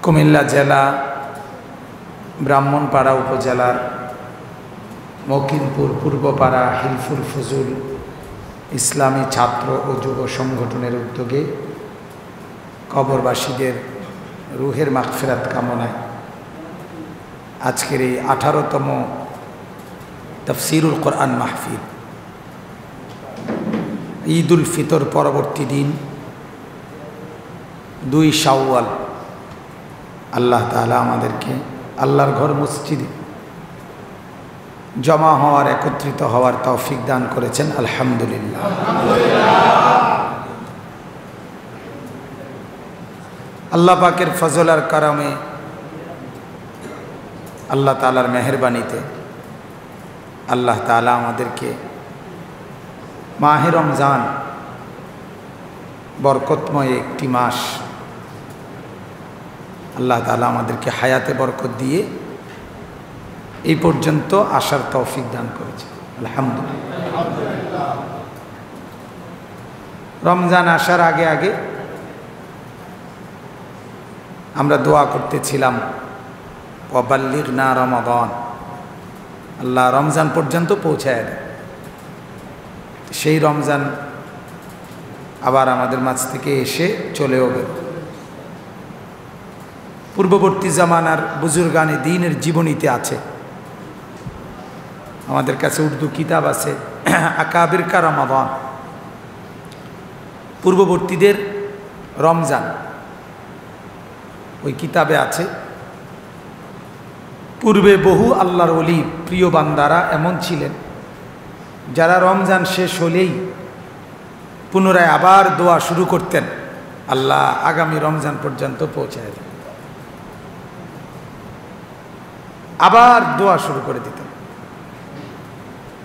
কুমিল্লা জেলা ব্রাহ্মণপাড়া উপজেলার মকিমপুর পূর্বপাড়া হিলফুল ফজুল ইসলামী ছাত্র ও যুব সংগঠনের উদ্যোগে কবরবাসীদের রুহের মাগফিরাত কামনায় আজকের এই 18তম তাফসীরুল কোরআন মাহফিল ঈদ উল ফিতর পরবর্তী দিন 2 শাওয়াল আল্লাহ তাআলা আমাদেরকে আল্লাহর ঘর মসজিদে জমা হওয়ার একত্রিত হওয়ার তৌফিক দান করেছেন। আলহামদুলিল্লাহ। আল্লাহ পাকের ফজল আর কারামে আল্লাহ তাআলার মেহেরবানিতে আল্লাহ তাআলা আমাদেরকে মাহে রমজান বরকতময় একটি মাস আল্লাহ তাআলা আমাদেরকে হায়াতে বরকত দিয়ে এই পর্যন্ত আসার তৌফিক দান করেছে। আলহামদুলিল্লাহ। রমজান আসার আগে আগে আমরা দোয়া করতেছিলাম ওয়াবাল্লিগনা রমাদান, আল্লাহ রমজান পর্যন্ত পৌঁছায় দেয়। সেই রমজান আবার আমাদের মাঝ থেকে এসে চলেও গেল। পূর্ববর্তী জামানার বুজুর্গানে দ্বীনের জীবনীতে আছে, আমাদের কাছে উর্দু কিতাব আছে আকাবির কা রমাদান, পূর্ববর্তীদের রমজান, ওই কিতাবে আছে পূর্বে বহু আল্লাহর ওলি প্রিয় বান্দারা এমন ছিলেন যারা রমজান শেষ হলেই পুনরায় আবার দোয়া শুরু করতেন, আল্লাহ আগামী রমজান পর্যন্ত পৌঁছায় দেন, আবার দোয়া শুরু করে দিতেন।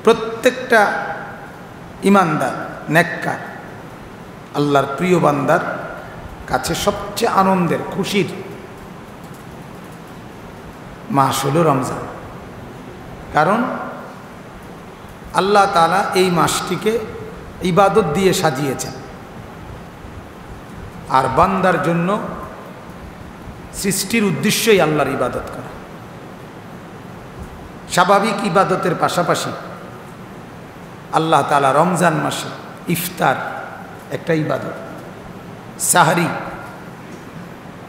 প্রত্যেকটা ইমানদার নেককার আল্লাহর প্রিয় বান্দার কাছে সবচেয়ে আনন্দের খুশির মাস হল রমজান। কারণ আল্লাহ তাআলা এই মাসটিকে ইবাদত দিয়ে সাজিয়েছেন, আর বান্দার জন্য সৃষ্টির উদ্দেশ্যই আল্লাহর ইবাদত করা। স্বাভাবিক ইবাদতের পাশাপাশি আল্লাহ তাআলা রমজান মাসে ইফতার একটা ইবাদত, সাহরি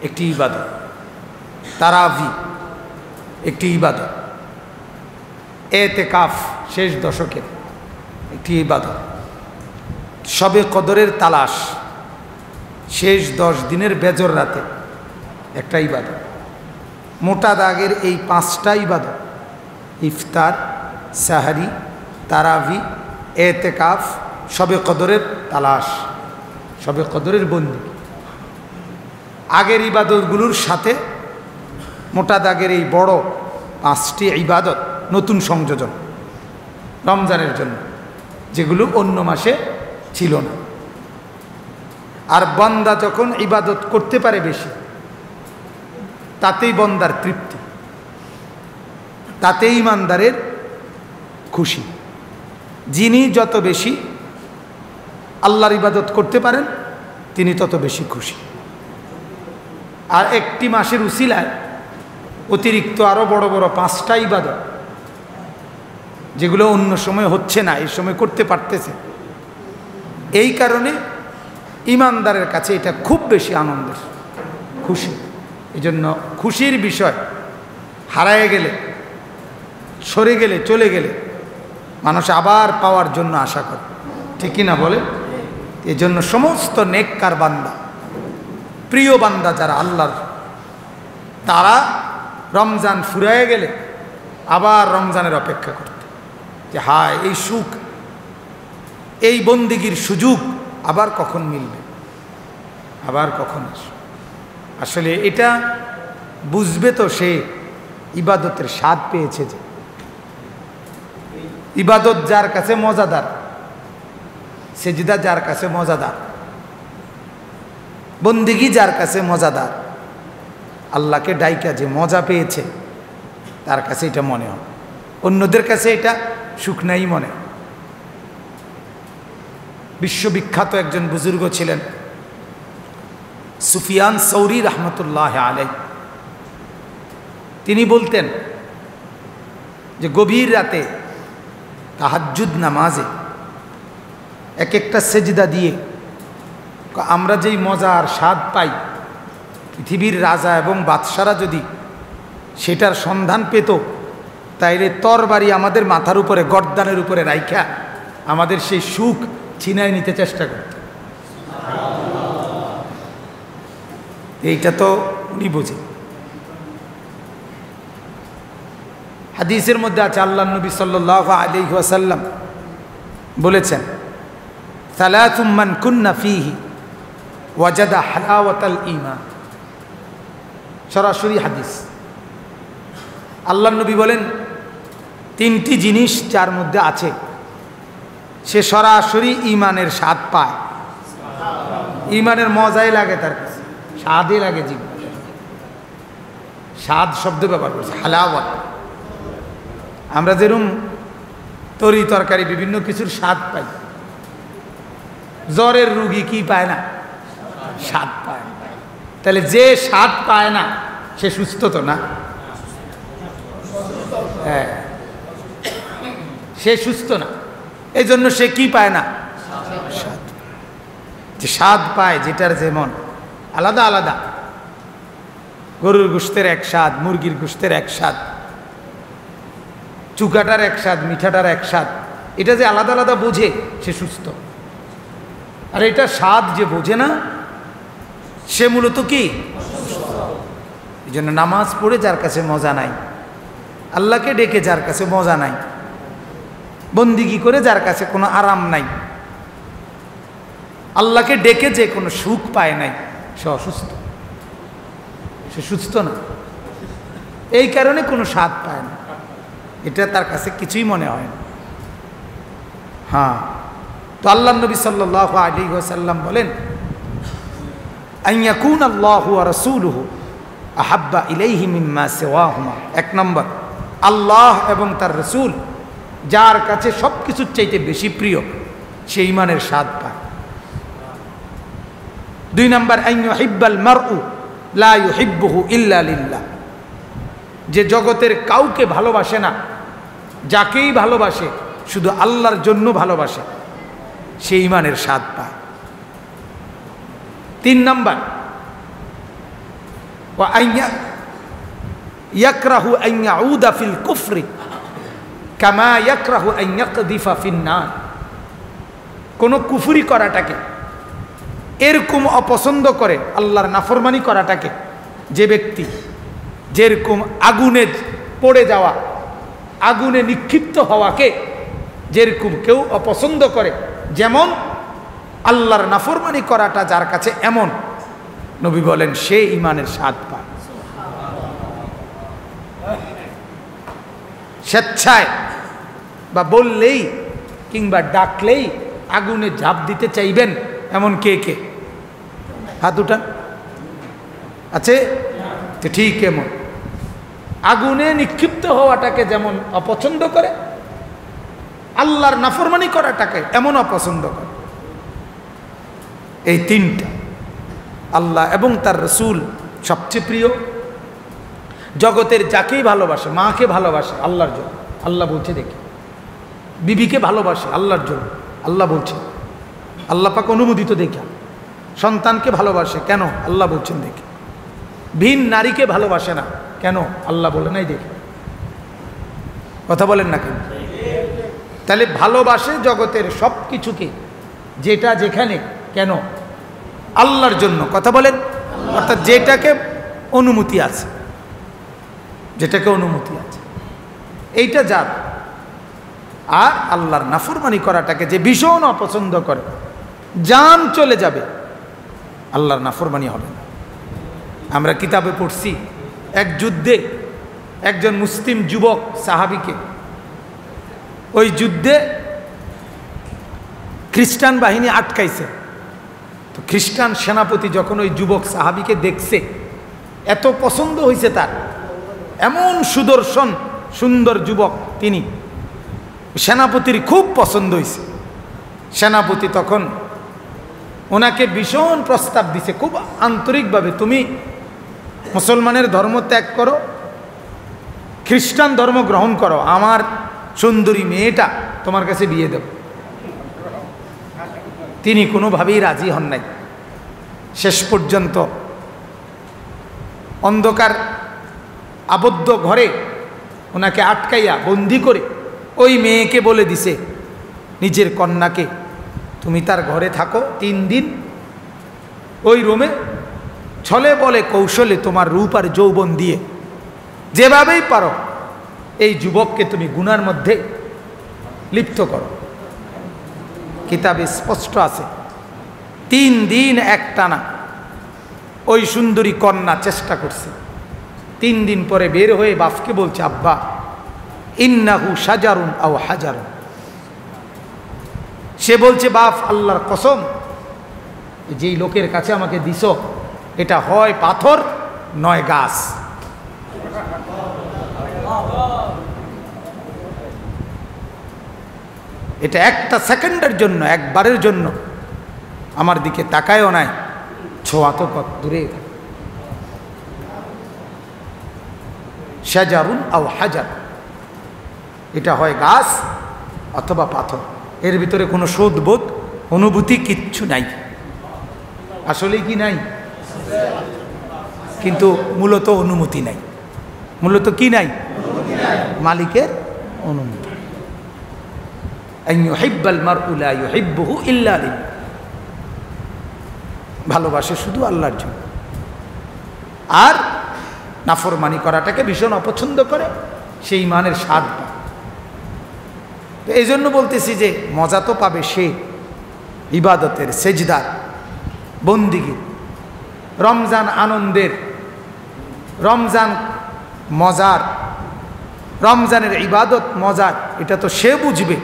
একটি ইবাদত, তারাবি একটি ইবাদত, এতেকাফ শেষ দশকের একটি ইবাদত, শবে কদরের তালাশ শেষ 10 দিনের বেজর রাতে একটা ইবাদত। মোটা দাগের এই 5টা ইবাদত, ইফতার, সাহরি, তারাবি, এতেকাফ, শবে কদরের তালাশ, শবে কদরের বন্দি, আগের ইবাদতগুলোর সাথে মোটা দাগের এই বড় 5টি ইবাদত নতুন সংযোজন রমজানের জন্য, যেগুলো অন্য মাসে ছিল না। আর বান্দা যখন ইবাদত করতে পারে বেশি, তাতেই বান্দার তৃপ্তি, তাতেই ইমানদারের খুশি। যিনি যত বেশি আল্লাহর ইবাদত করতে পারেন তিনি তত বেশি খুশি। আর একটি মাসের উসিলায় অতিরিক্ত আরও বড় বড় 5টা ইবাদত, যেগুলো অন্য সময় হচ্ছে না, এই সময় করতে পারতেছে, এই কারণে ইমানদারের কাছে এটা খুব বেশি আনন্দের, খুশি। এই জন্য খুশির বিষয় হারায় গেলে, সরে গেলে, চলে গেলে মানুষ আবার পাওয়ার জন্য আশা করে, ঠিক কিনা বলে? এই জন্য সমস্ত নেককার বান্দা, প্রিয় বান্দা যারা আল্লাহর, তারা রমজান ফুরায় গেলে আবার রমজানের অপেক্ষা করতে, যে হায় এই সুখ, এই বন্দিগির সুযোগ আবার কখন মিলবে, আবার কখন আসবে। আসলে এটা বুঝবে তো সে ইবাদতের স্বাদ পেয়েছে, যে ইবাদত যার কাছে মজাদার, সেজদা যার কাছে মজাদার, বন্দিগি যার কাছে মজাদার, আল্লাহকে ডাইকা যে মজা পেয়েছে তার কাছে এটা মনে হয়, অন্যদের কাছে এটা সুখ নাই মনে। বিশ্ববিখ্যাত একজন বুজুর্গ ছিলেন সুফিয়ান সৌরি রহমতুল্লাহ আলাইহি, তিনি বলতেন যে গভীর রাতে তাহাজ্জুদ নামাজে এক একটা সেজদা দিয়ে আমরা যেই মজা আর স্বাদ পাই, পৃথিবীর রাজা এবং বাদশারা যদি সেটার সন্ধান পেত, তাইলে তরবারি আমাদের মাথার উপরে গর্দানের উপরে রাইখা আমাদের সেই সুখ ছিনায় নিতে চেষ্টা করত। এইটা তো উনি বোঝে। হাদিসের মধ্যে আছে আল্লাহ নবী সাল্লাল্লাহু আলাইহি ওয়াসাল্লাম বলেছেন, সালাতুম মান কুন্না ফীহি ওয়াজাদা হালাওয়াতাল ঈমান। সরাসরি হাদিস। আল্লাহ নবী বলেন, তিনটি জিনিস যার মধ্যে আছে সে সরাসরি ঈমানের স্বাদ পায়। ঈমানের মজাই লাগে তার কাছে, স্বাদই লাগে জীবন। স্বাদ শব্দ ব্যবহার করছে, হালাওয়াত। আমরা যেরকম তরি তরকারি বিভিন্ন কিছুর স্বাদ পাই, জ্বরের রুগী কি পায় না? স্বাদ পায়। তাহলে যে স্বাদ পায় না সে সুস্থ তো না? হ্যাঁ, সে সুস্থ না। এই জন্য সে কি পায় না? স্বাদ। যে স্বাদ পায়, যেটার যেমন আলাদা আলাদা, গরুর গোশতের এক স্বাদ, মুরগির গোশতের এক স্বাদ, চুকাটার এক স্বাদ, মিঠাটার এক স্বাদ, এটা যে আলাদা আলাদা বোঝে সে সুস্থ। আর এটা স্বাদ যে বোঝে না সে মূলত কি? এই জন্য নামাজ পড়ে যার কাছে মজা নাই, আল্লাহকে ডেকে যার কাছে মজা নাই, বন্দিগি করে যার কাছে কোনো আরাম নাই, আল্লাহকে ডেকে যে কোনো সুখ পায় নাই, সে অসুস্থ, সে সুস্থ না। এই কারণে কোনো স্বাদ পায় না, এটা তার কাছে কিছুই মনে হয় না। হ্যাঁ, তো আল্লাহ নবী সাল্লাল্লাহু আলাইহি ওয়াসাল্লাম বলেন, আইয়াকুন আল্লাহু ওয়া রাসূলুহু আহাব্বা ইলাইহি মিম্মা সিওয়াহুমা। এক নম্বর, আল্লাহ এবং তার রাসূল যার কাছে সব কিছুর চাইতে বেশি প্রিয়, সে ঈমানের স্বাদ পায়। দুই নম্বর, আইয়ুহিব্বাল মারউ লা ইউহিব্বুহু ইল্লা লিল্লাহ। যে জগতের কাউকে ভালোবাসে না, যাকেই ভালোবাসে শুধু আল্লাহর জন্য ভালোবাসে, সে ঈমানের স্বাদ পায়। তিন নম্বর, ওয়া ইয়াকরাহু আন ইয়াউদা ফিল কুফরি কামা ইয়াকরাহু আন ইয়াকযিফা ফিন নার। কোন কুফরি করাটাকে এরকম অপছন্দ করে, আল্লাহর নাফরমানি করাটাকে যে ব্যক্তি যেরকম আগুনে পড়ে যাওয়া, আগুনে নিক্ষিপ্ত হওয়াকে যেরকম কেউ অপছন্দ করে, যেমন আল্লাহর নাফরমানি করাটা যার কাছে এমন, নবী বলেন সে ঈমানের স্বাদ পায়। স্বেচ্ছায় বা বললেই কিংবা ডাকলেই আগুনে ঝাঁপ দিতে চাইবেন এমন কে কে? হাত উঠান। আছে? ঠিক এমন আগুনে নিক্ষিপ্ত হওয়াটাকে যেমন অপছন্দ করে, আল্লাহর নাফরমানি করাটাকে এমন অপছন্দ করে। এই তিনটা, আল্লাহ এবং তার রাসূল সবচেয়ে প্রিয়। জগতের যাকেই ভালোবাসে, মাকে ভালোবাসে আল্লাহর জন্য, আল্লাহ বলছে দেখি। বিবিকে ভালোবাসে আল্লাহর জন্য, আল্লাহ বলছে, আল্লাহ পাক অনুমোদিত দেখা। সন্তানকে ভালোবাসে কেন? আল্লাহ বলছেন দেখি। ভিন নারীকে ভালোবাসে না কেন? আল্লাহ বলে নাই দেখি। কথা বলেন না কেন? তাহলে ভালোবাসে জগতের সব কিছুকে, যেটা যেখানে, কেন? আল্লাহর জন্য। কথা বলেন। অর্থাৎ যেটাকে অনুমতি আছে, যেটাকে অনুমতি আছে এইটা যার। আর আল্লাহর নাফরমানি করাটাকে যে ভীষণ অপছন্দ করে, জান চলে যাবে, আল্লাহর নাফরমানি হবে না। আমরা কিতাবে পড়ছি, এক যুদ্ধে একজন মুসলিম যুবক সাহাবীকে, ওই যুদ্ধে খ্রিস্টান বাহিনী আটকাইছে। তো খ্রিস্টান সেনাপতি যখন ওই যুবক সাহাবীকে দেখছে, এত পছন্দ হয়েছে তার, এমন সুদর্শন সুন্দর যুবক তিনি, সেনাপতির খুব পছন্দ হয়েছে। সেনাপতি তখন ওনাকে ভীষণ প্রস্তাব দিছে খুব আন্তরিকভাবে, তুমি মুসলমানের ধর্ম ত্যাগ করো, খ্রিস্টান ধর্ম গ্রহণ করো, আমার সুন্দরী মেয়েটা তোমার কাছে বিয়ে দেব। তিনি কোনোভাবেই রাজি হন নাই। শেষ পর্যন্ত অন্ধকার আবদ্ধ ঘরে ওনাকে আটকাইয়া বন্দি করে ওই মেয়েকে বলে দিছে নিজের কন্যাকে, তুমি তার ঘরে থাকো 3 দিন, ওই রুমে ছলে বলে কৌশলে তোমার রূপ আর যৌবন দিয়ে যেভাবেই পারো এই যুবককে তুমি গুনার মধ্যে লিপ্ত করো। কিতাবে স্পষ্ট আছে 3 দিন একটানা ওই সুন্দরী কন্যা চেষ্টা করছে। 3 দিন পরে বের হয়ে বাপকে বলছে, আব্বা ইন্নাহু সাজারুন আও হাজারুন। সে বলছে, বাপ আল্লাহর কসম, যেই লোকের কাছে আমাকে দিছ এটা হয় পাথর নয় গাছ। এটা একটা সেকেন্ডের জন্য, একবারের জন্য আমার দিকে তাকায়ও নাই, ছোঁয়া তো কত দূরে। শাজারুন আও হাজার, এটা হয় গাছ অথবা পাথর, এর ভিতরে কোনো শোধবোধ অনুভূতি কিচ্ছু নাই। আসলে কি নাই? কিন্তু মূলত অনুমতি নাই। মূলত কি নাই? মালিকের অনুমতি। ভালোবাসে শুধু আল্লাহর জন্য, আর নাফরমানি করাটাকে ভীষণ অপছন্দ করে, সেই মানের স্বাদ পায়। তো এই জন্য বলতেছি যে মজা তো পাবে সে ইবাদতের, সেজদার, বন্দিগির। রমজান আনন্দের, রমজান মজার, রমজানের ইবাদত মজার, এটা তো সে বুঝবে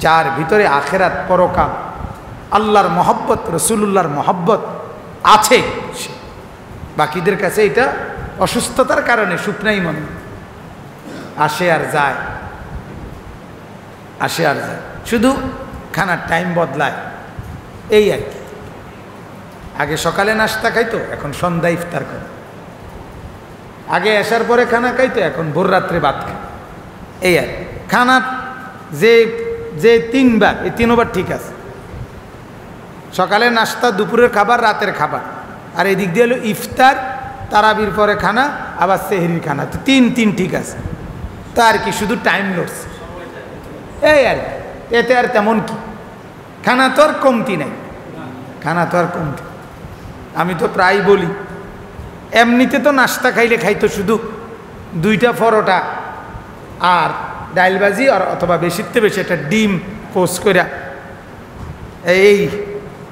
যার ভিতরে আখেরাত, পরকাল, আল্লাহর মহব্বত, রসুলুল্লাহর মহব্বত আছে। বাকিদের কাছে এটা অসুস্থতার কারণে শুকনাই মনে, আসে আর যায়, আসে আর যায়, শুধু খানার টাইম বদলায়, এই আর কি। আগে সকালে নাস্তা খাইতো, এখন সন্ধ্যা ইফতার করে। আগে আসার পরে খানা খাইতো, এখন ভোর রাত্রে ভাত খায়, এই আর। খানা যে যে 3 বার, এই 3 বার ঠিক আছে। সকালে নাস্তা, দুপুরের খাবার, রাতের খাবার, আর এই দিক দিয়ে হলো ইফতার, তারাবির পরে খানা, আবার সেহরির খানা। তো 3 ঠিক আছে। তা আর কি, শুধু টাইম লড়ছে, এই আর কি। এতে আর তেমন কি, খানা তো আর কমতি নাই, খানা তো আর কমতি। আমি তো প্রায় বলি, এমনিতে তো নাস্তা খাইলে খাইতো শুধু 2টা পরোটা আর ডাইল ভাজি, আর অথবা বেশিতে বেশি একটা ডিম পোস্ট করে, এই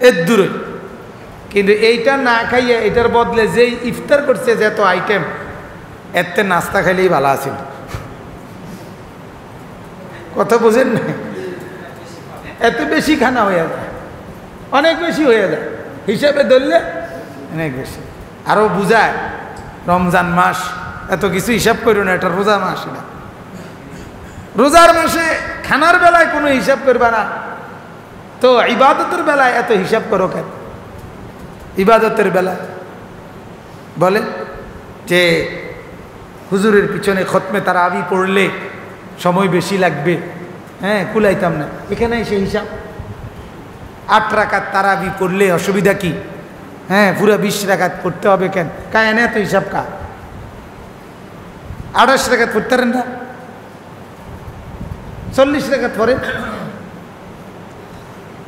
এর দূরে। কিন্তু এইটা না খাইয়ে এটার বদলে যেই ইফতার করছে যত আইটেম, এতে নাস্তা খাইলেই ভালো আছিল। কথা বোঝেন না? এত বেশি খানা হয়ে যায়, অনেক বেশি হয়ে যায়, হিসাবে ধরলে অনেক বেশি। আরও বুঝায় রমজান মাস, এত কিছু হিসাব করো না, এটা রোজা মাস। না, রোজার মাসে খানার বেলায় কোনো হিসাব করবে না, তো ইবাদতের বেলায় এত হিসাব করো কেন? ইবাদতের বেলা বলে যে হুজুরের পিছনে খতমে তারাবি পড়লে সময় বেশি লাগবে, হ্যাঁ কুলাইতাম না, এখানে সে হিসাব। 8 রাকাত তারাবি পড়লে অসুবিধা কি? হ্যাঁ পুরো 20 রাকাত পড়তে হবে কেন? কায় না তো হিসাব কা 28 রাকাত পড়তে পারেন না, 40 রাকাত পড়েন,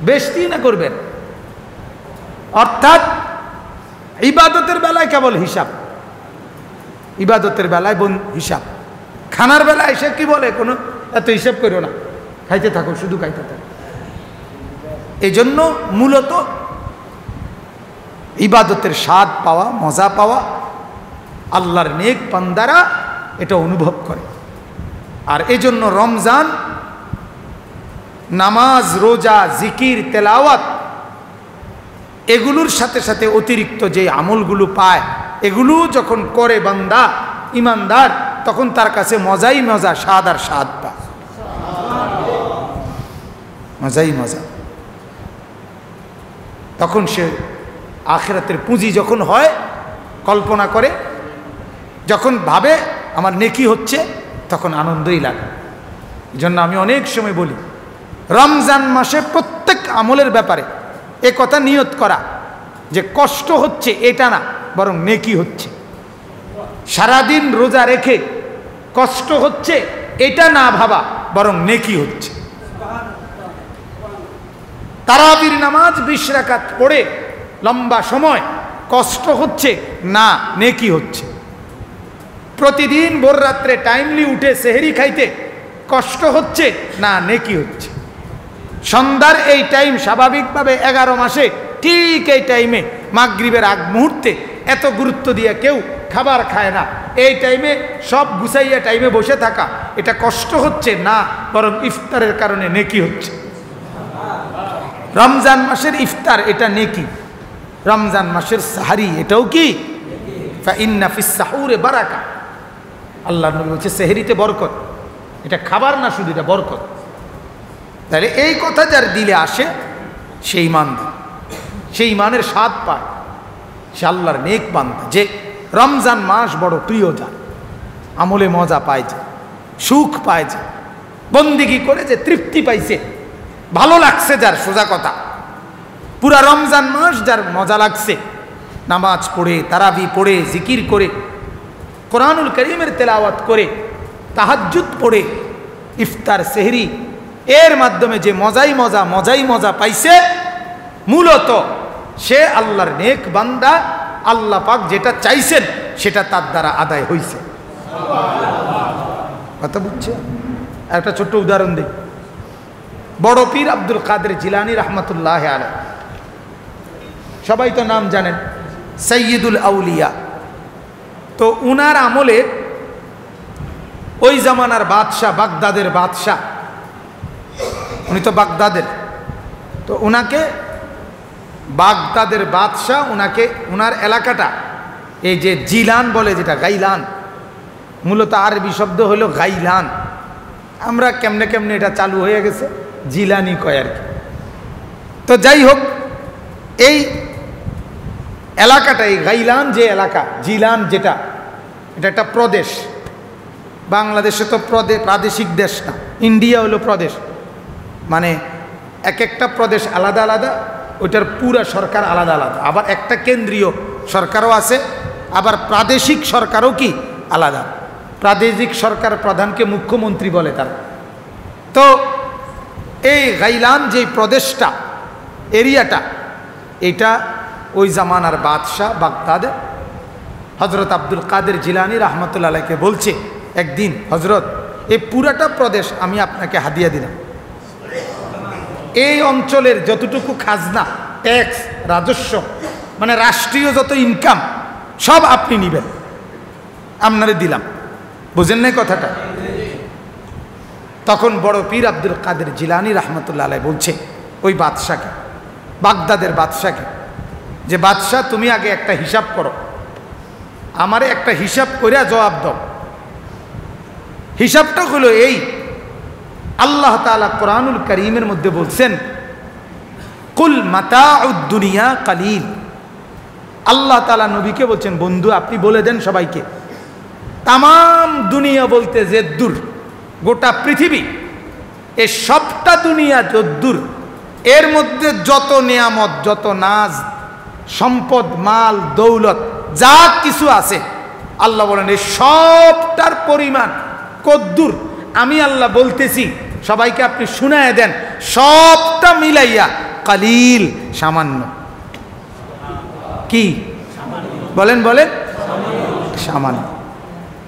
বেশি না করবেন। অর্থাৎ ইবাদতের বেলায় কেবল হিসাব, ইবাদতের বেলায় হিসাব। খানার বেলায় সে কি বলে, কোনো এত হিসাব করো না, খাইতে থাকো, শুধু খাইতে থাকো। এই জন্য মূলত ইবাদতের স্বাদ পাওয়া, মজা পাওয়া আল্লাহর নেক বান্দারা এটা অনুভব করে। আর এজন্য রমজান নামাজ, রোজা, জিকির, তেলাওয়াত এগুলোর সাথে সাথে অতিরিক্ত যে আমলগুলো পায়, এগুলো যখন করে বান্দা ইমানদার, তখন তার কাছে মজাই মজা, স্বাদ আর স্বাদ পায়, মজাই মজা। তখন সে আখিরাতের পুঁজি যখন হয়, কল্পনা করে, যখন ভাবে আমার নেকি হচ্ছে, তখন আনন্দই লাগে। এই জন্য আমি অনেক সময় বলি, রমজান মাসে প্রত্যেক আমলের ব্যাপারে এ কথা নিয়ত করা যে কষ্ট হচ্ছে এটা না, বরং নেকি হচ্ছে। সারাদিন রোজা রেখে কষ্ট হচ্ছে এটা না ভাবা, বরং নেকি হচ্ছে। তারাবির নামাজ 20 রাকাত পড়ে লম্বা সময় কষ্ট হচ্ছে না, নেকি হচ্ছে। প্রতিদিন ভোর রাত্রে টাইমলি উঠে সেহরি খাইতে কষ্ট হচ্ছে না, নেকি হচ্ছে। সন্ধ্যার এই টাইম স্বাভাবিকভাবে 11 মাসে ঠিক এই টাইমে মাগরিবের আগ মুহূর্তে এত গুরুত্ব দিয়ে কেউ খাবার খায় না। এই টাইমে সব গুছাইয়া টাইমে বসে থাকা, এটা কষ্ট হচ্ছে না, বরং ইফতারের কারণে নেকি হচ্ছে। রমজান মাসের ইফতার এটা নেকি, রমজান মাসের সাহারি এটাও কি ফাইন্না ফিস সাহুরে বারাকা। আল্লাহর নবী বলছে সেহরিতে বরকত, এটা খাবার না শুধু, এটা বরকত। তাহলে এই কথা যার দিলে আসে সেই ইমানদার, সেই ইমানের স্বাদ পায়, সে আল্লাহর নেক বান্দা, যে রমজান মাস বড় প্রিয়, যার আমলে মজা পায়, যে সুখ পায়, যে বন্দিগি করে যে তৃপ্তি পাইছে, ভালো লাগছে, যার সোজা কথা পুরা রমজান মাস যার মজা লাগছে, নামাজ পড়ে, তারাবি পড়ে, জিকির করে, কোরআনুল কারীমের তেলাওয়াত করে, তাহাজ্জুদ পড়ে, ইফতার সেহরি এর মাধ্যমে যে মজাই মজা পাইছে, মূলত সে আল্লাহর নেক বান্দা। আল্লাহ পাক যেটা চাইছেন সেটা তার দ্বারা আদায় হইছে। কথা বুঝছে? একটা ছোট্ট উদাহরণ দিই। বড় পীর আব্দুল কাদের জিলানী রহমতুল্লাহ আলাইহি, সবাই তো নাম জানেন, সৈয়দুল আউলিয়া। তো উনার আমলে ওই জামানার বাদশাহ, বাগদাদের বাদশাহ, উনি তো বাগদাদের, তো উনাকে বাগদাদের বাদশাহ উনাকে, উনার এলাকাটা এই যে জিলান বলে, যেটা গাইলান, মূলত আরবি শব্দ হলো গাইলান। আমরা কেমনে কেমনে এটা চালু হয়ে গেছে, জিলানি কয় আর কি। তো যাই হোক, এই এলাকাটা, এই গাইলান যে এলাকা, জিলান যেটা, এটা একটা প্রদেশ। বাংলাদেশে তো প্রাদেশিক দেশ না, ইন্ডিয়া হলো প্রদেশ, মানে এক একটা প্রদেশ আলাদা আলাদা, ওইটার পুরা সরকার আলাদা আলাদা। আবার একটা কেন্দ্রীয় সরকারও আছে, আবার প্রাদেশিক সরকারও কি আলাদা। প্রাদেশিক সরকার প্রধানকে মুখ্যমন্ত্রী বলে তারা। তো এই গাইলান যে প্রদেশটা, এরিয়াটা, এটা ওই জামানার বাদশাহ বাগদাদে হজরত আব্দুল কাদের জিলানী রহমতুল্লাহ আলাইহিকে বলছে একদিন, হজরত এই পুরাটা প্রদেশ আমি আপনাকে হাদিয়া দিলাম, এই অঞ্চলের যতটুকু খাজনা, ট্যাক্স, রাজস্ব, মানে রাষ্ট্রীয় যত ইনকাম সব আপনি নেবেন, আপনারে দিলাম। বুঝেন নাই কথাটা? তখন বড় পীর আব্দুল কাদের জিলানী রহমতুল্লাহ আলাইহি বলছে ওই বাদশাকে, বাগদাদের বাদশাকে, যে বাদশাহ তুমি আগে একটা হিসাব করো, আমারে একটা হিসাব করে জবাব দাও। হিসাবটা হলো এই, আল্লাহ তাআলা কোরআনুল কারীমের মধ্যে বলছেন, কুল মাতাউদ দুনিয়া কালিল। আল্লাহ তাআলা নবীকে বলছেন, বন্ধু আপনি বলে দেন সবাইকে, তামাম দুনিয়া বলতে যে দূর, গোটা পৃথিবী, এ সবটা দুনিয়া যদ্দূর, এর মধ্যে যত নিয়ামত, যত নাজ, সম্পদ, মাল, দৌলত, যা কিছু আছে, আল্লাহ বলেন এই সবটার পরিমাণ কদ্দূর আমি আল্লাহ বলতেছি, সবাইকে আপনি শুনায় দেন, সবটা মিলাইয়া কালিল, সামান্য। কি বলেন? বলেন সামান্য।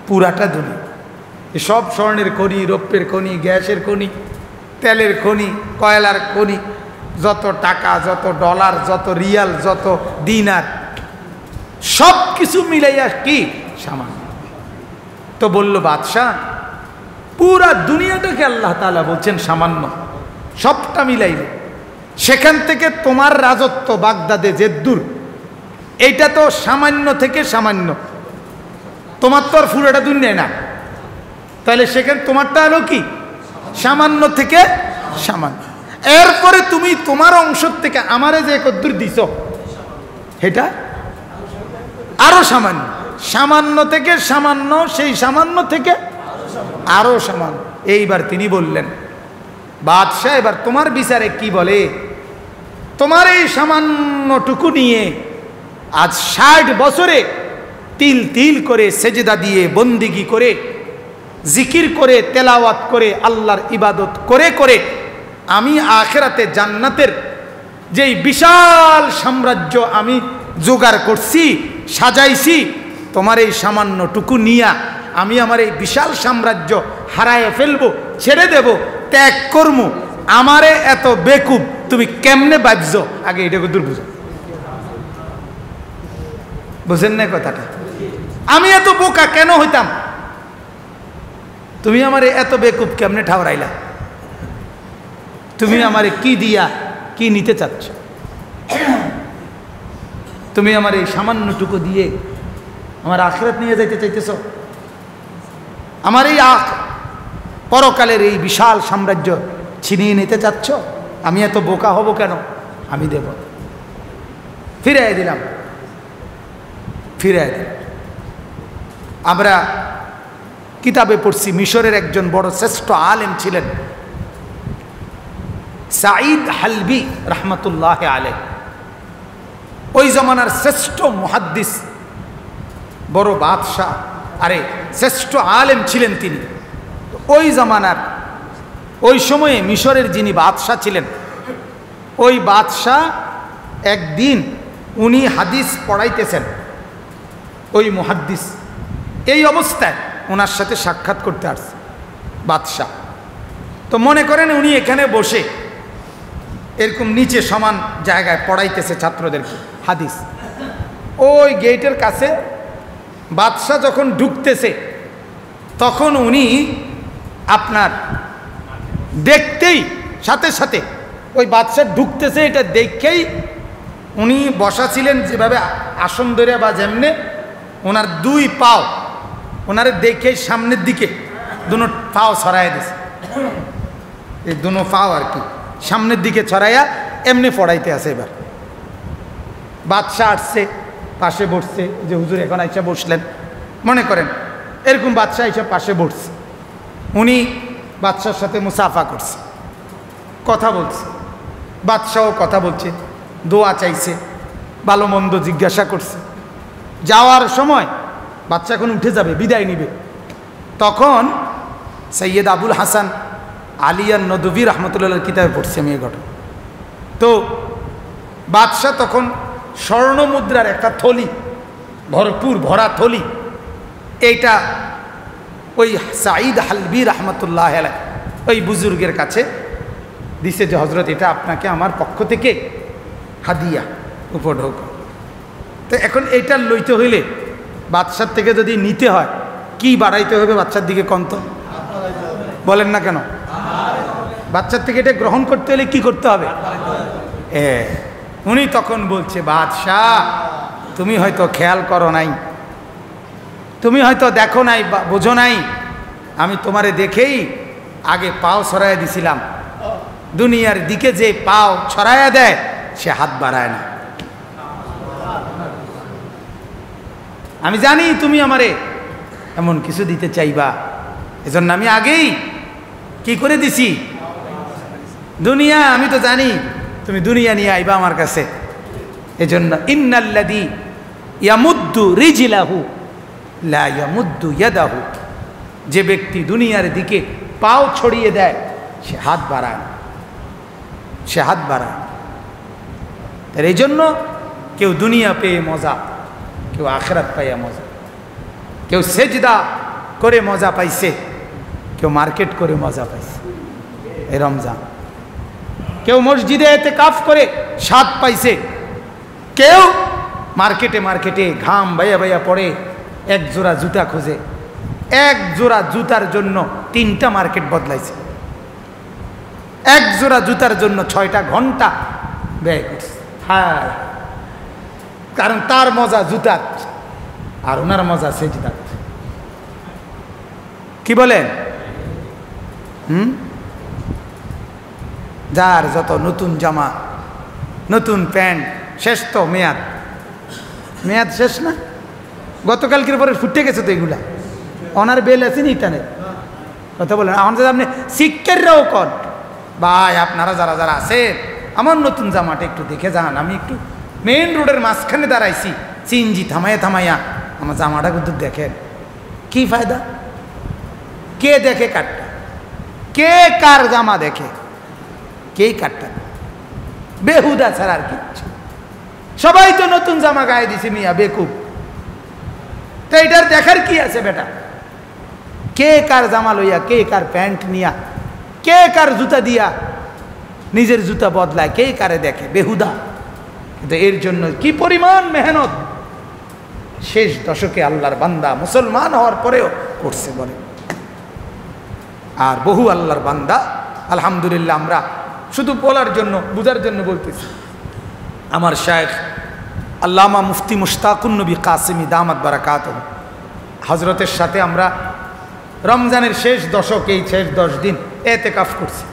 পুরাটা দুনিয়া, সব স্বর্ণের খনি, রৌপ্যের খনি, গ্যাসের খনি, তেলের খনি, কয়লার খনি, যত টাকা, যত ডলার, যত রিয়াল, যত দিনার, সব কিছু মিলাইয়া কি সামান্য। তো বলল বাদশাহ, পুরা দুনিয়াটাকে আল্লাহ তাআলা বলছেন সামান্য, সবটা মিলাইলে সেখান থেকে তোমার রাজত্ব বাগদাদে যে দূর, এইটা তো সামান্য থেকে সামান্য, তোমার তো আর পুরোটা দুনিয়া না, তাহলে সেখানে তোমারটা হলো কি সামান্য থেকে সামান্য। এরপরে তুমি তোমার অংশ থেকে আমারে যে কদ্দুর দিছ, এটা আরো সামান্য। সামান্য থেকে সামান্য, সেই সামান্য থেকে আরো সামান্য। এইবার তিনি বললেন, বাদশাহ এবার তোমার বিচারে কি বলে? তোমার এই সামান্যটুকু নিয়ে আজ 60 বছরে তিল তিল করে সেজদা দিয়ে বন্দিগি করে জিকির করে তেলাওয়াত করে আল্লাহর ইবাদত করে করে আমি আখিরাতে জান্নাতের যেই বিশাল সাম্রাজ্য আমি জোগাড় করছি, সাজাইছি, তোমার এই সামান্যটুকু নিয়া আমি আমার এই বিশাল সাম্রাজ্য হারায় ফেলবো, ছেড়ে দেব, ত্যাগ করবো। আমারে এত বেকুব তুমি কেমনে ভাবছো? আগে এটাকে দূর বুঝো, বুঝেন না কথাটা? আমি এত বোকা কেন হইতাম? তুমি আমারে এত বেকুব কেমনে ঠাউরাইলা? তুমি আমারে কি দিয়া কি নিতে চাচ্ছ? তুমি আমার এই সামান্যটুকু দিয়ে আমার আখিরাত নিয়ে যাইতে চাইতেছ? আমার এই পরকালের এই বিশাল সাম্রাজ্য ছিনিয়ে নিতে চাচ্ছ? আমি এত বোকা হব কেন? আমি দেব। ফিরাই দিলাম, ফিরাই দিলাম। আমরা কিতাবে পড়ছি মিশরের একজন বড় শ্রেষ্ঠ আলেম ছিলেন সাঈদ হালবি রহমতুল্লাহ আলাইহ। ওই জমানার শ্রেষ্ঠ মুহাদ্দিস, বড় বাদশাহ, আরে শ্রেষ্ঠ আলেম ছিলেন তিনি। ওই জমানার ওই সময়ে মিশরের যিনি বাদশাহ ছিলেন, ওই বাদশাহ একদিন উনি হাদিস পড়াইতেছেন, ওই মুহাদ্দিস এই অবস্থায় ওনার সাথে সাক্ষাৎ করতে আসছে বাদশাহ। তো মনে করেন উনি এখানে বসে এরকম নিচে সমান জায়গায় পড়াইতেছে ছাত্রদেরকে হাদিস। ওই গেটের কাছে বাদশাহ যখন ঢুকতেছে তখন উনি আপনার দেখতেই সাথে সাথে ওই বাদশাহ ঢুকতেছে এটা দেখেই উনি বসা ছিলেন যেভাবে আসন ধরে বা যেমনে, ওনার দুই পাও ওনারে দেখে সামনের দিকে দুনো পাও ছড়াইয়া দিছে, এই দুনো পাও আর কি সামনের দিকে ছড়াইয়া এমনি পড়াইতে আছে। এবার বাদশাহ আসছে, পাশে বসছে, যে হুজুর এখন আইসা বসলেন, মনে করেন এরকম বাদশাহ আইসা পাশে বসছে। উনি বাদশার সাথে মুসাফা করছে, কথা বলছে, বাদশাও কথা বলছে, দোয়া চাইছে, ভালো মন্দ জিজ্ঞাসা করছে। যাওয়ার সময় বাচ্চা এখন উঠে যাবে, বিদায় নিবে, তখন সৈয়দ আবুল হাসান আলিয়ান নদভী রহমতুল্লাহর কিতাবে পড়ছি আমি এই ঘটনা। তো বাদশাহ তখন স্বর্ণ মুদ্রার একটা থলি, ভরপুর ভরা থলি, এইটা ওই সাঈদ হালবি রহমতুল্লাহ আলাইহ ওই বুজুর্গের কাছে দিছে যে হজরত এটা আপনাকে আমার পক্ষ থেকে হাদিয়া, উপঢৌক। তো এখন এইটা লইতে হইলে বাদশার থেকে যদি নিতে হয় কি বাড়াইতে হবে? বাচ্চার দিকে কন্ত বলেন না কেন? বাচ্চার থেকে এটা গ্রহণ করতে হলে কি করতে হবে? উনি তখন বলছে, বাদশাহ তুমি হয়তো খেয়াল করো নাই, তুমি হয়তো দেখো নাই, বোঝো নাই, আমি তোমারে দেখেই আগে পাও ছড়াইয়া দিছিলাম। দুনিয়ার দিকে যে পাও ছড়াইয়া দেয় সে হাত বাড়ায় না। আমি জানি তুমি আমারে এমন কিছু দিতে চাইবা, এজন্য আমি আগেই কি করে দিছি দুনিয়া। আমি তো জানি তুমি দুনিয়া নিয়ে আইবা আমার কাছে, এজন্য ইন্নাল্লাযী ইয়ামুদ্দু রিজলাহু লা ইয়ামুদ্দু ইয়াদাহু, যে ব্যক্তি দুনিয়ার দিকে পাও ছড়িয়ে দেয় সে হাত বাড়ায় না, সে হাত বাড়ায়। তার এই জন্য কেউ দুনিয়া পেয়ে মজা, কেউ আখিরাত পাইয়া মজা, কেউ সেজদা করে মজা পাইছে, কেউ মার্কেট করে মজা পাইছে এই রমজান, কেউ মসজিদে ইতিকাফ করে স্বাদ পাইছে, কেউ মার্কেটে মার্কেটে ঘাম বাইয়া বাইয়া পড়ে এক জোড়া জুতা খোঁজে, এক জোড়া জুতার জন্য 3টা মার্কেট বদলাইছে, এক জোড়া জুতার জন্য 6টা ঘন্টা ব্যয় করছে। হ্যাঁ, কারণ তার মজা জুতার আর ওনার মজা সেজদার। কি বলেন? যার যত নতুন জামা, নতুন প্যান্ট, শেষ তো মেয়াদ, মেয়াদ শেষ না, গতকালকের পরে ফুটে গেছে তো এগুলা, ওনার বেল আছে নি ইটানের কথা বলেন। আমাদের আপনি শিক্ষাররাও কন ভাই, আপনারা যারা যারা আছেন আমার নতুন জামাটা একটু দেখে যান। আমি একটু মেইন রোডের মাঝখানে দাঁড়াইছি, সিএনজি থামাইয়া থামাইয়া আমার জামাটা কিন্তু দেখেন। কি ফায়দা? কে দেখে কারটা? কে কার জামা দেখে? কে কারটা? বেহুদা ছাড়া আর কিচ্ছু। সবাই তো নতুন জামা গায়ে দিছে মিয়া, বেকুব। তো এটার দেখার কি আছে বেটা? কে কার জামা লইয়া, কে কার প্যান্ট নিয়া, কে কার জুতা দিয়া নিজের জুতা বদলায়, কে কারে দেখে? বেহুদা। কিন্তু এর জন্য কি পরিমাণ মেহনত শেষ দশকে আল্লাহর বান্দা মুসলমান হওয়ার পরেও করছে বলে। আর বহু আল্লাহর বান্দা আলহামদুলিল্লাহ, আমরা শুধু বলার জন্য বুঝার জন্য বলতেছি। আমার শায়েখ আল্লামা মুফতি মুশতাকুন নবী কাসিমি দামাত বারাকাতুহু হজরতের সাথে আমরা রমজানের শেষ দশক, এই শেষ 10 দিন এতেকাফ করছি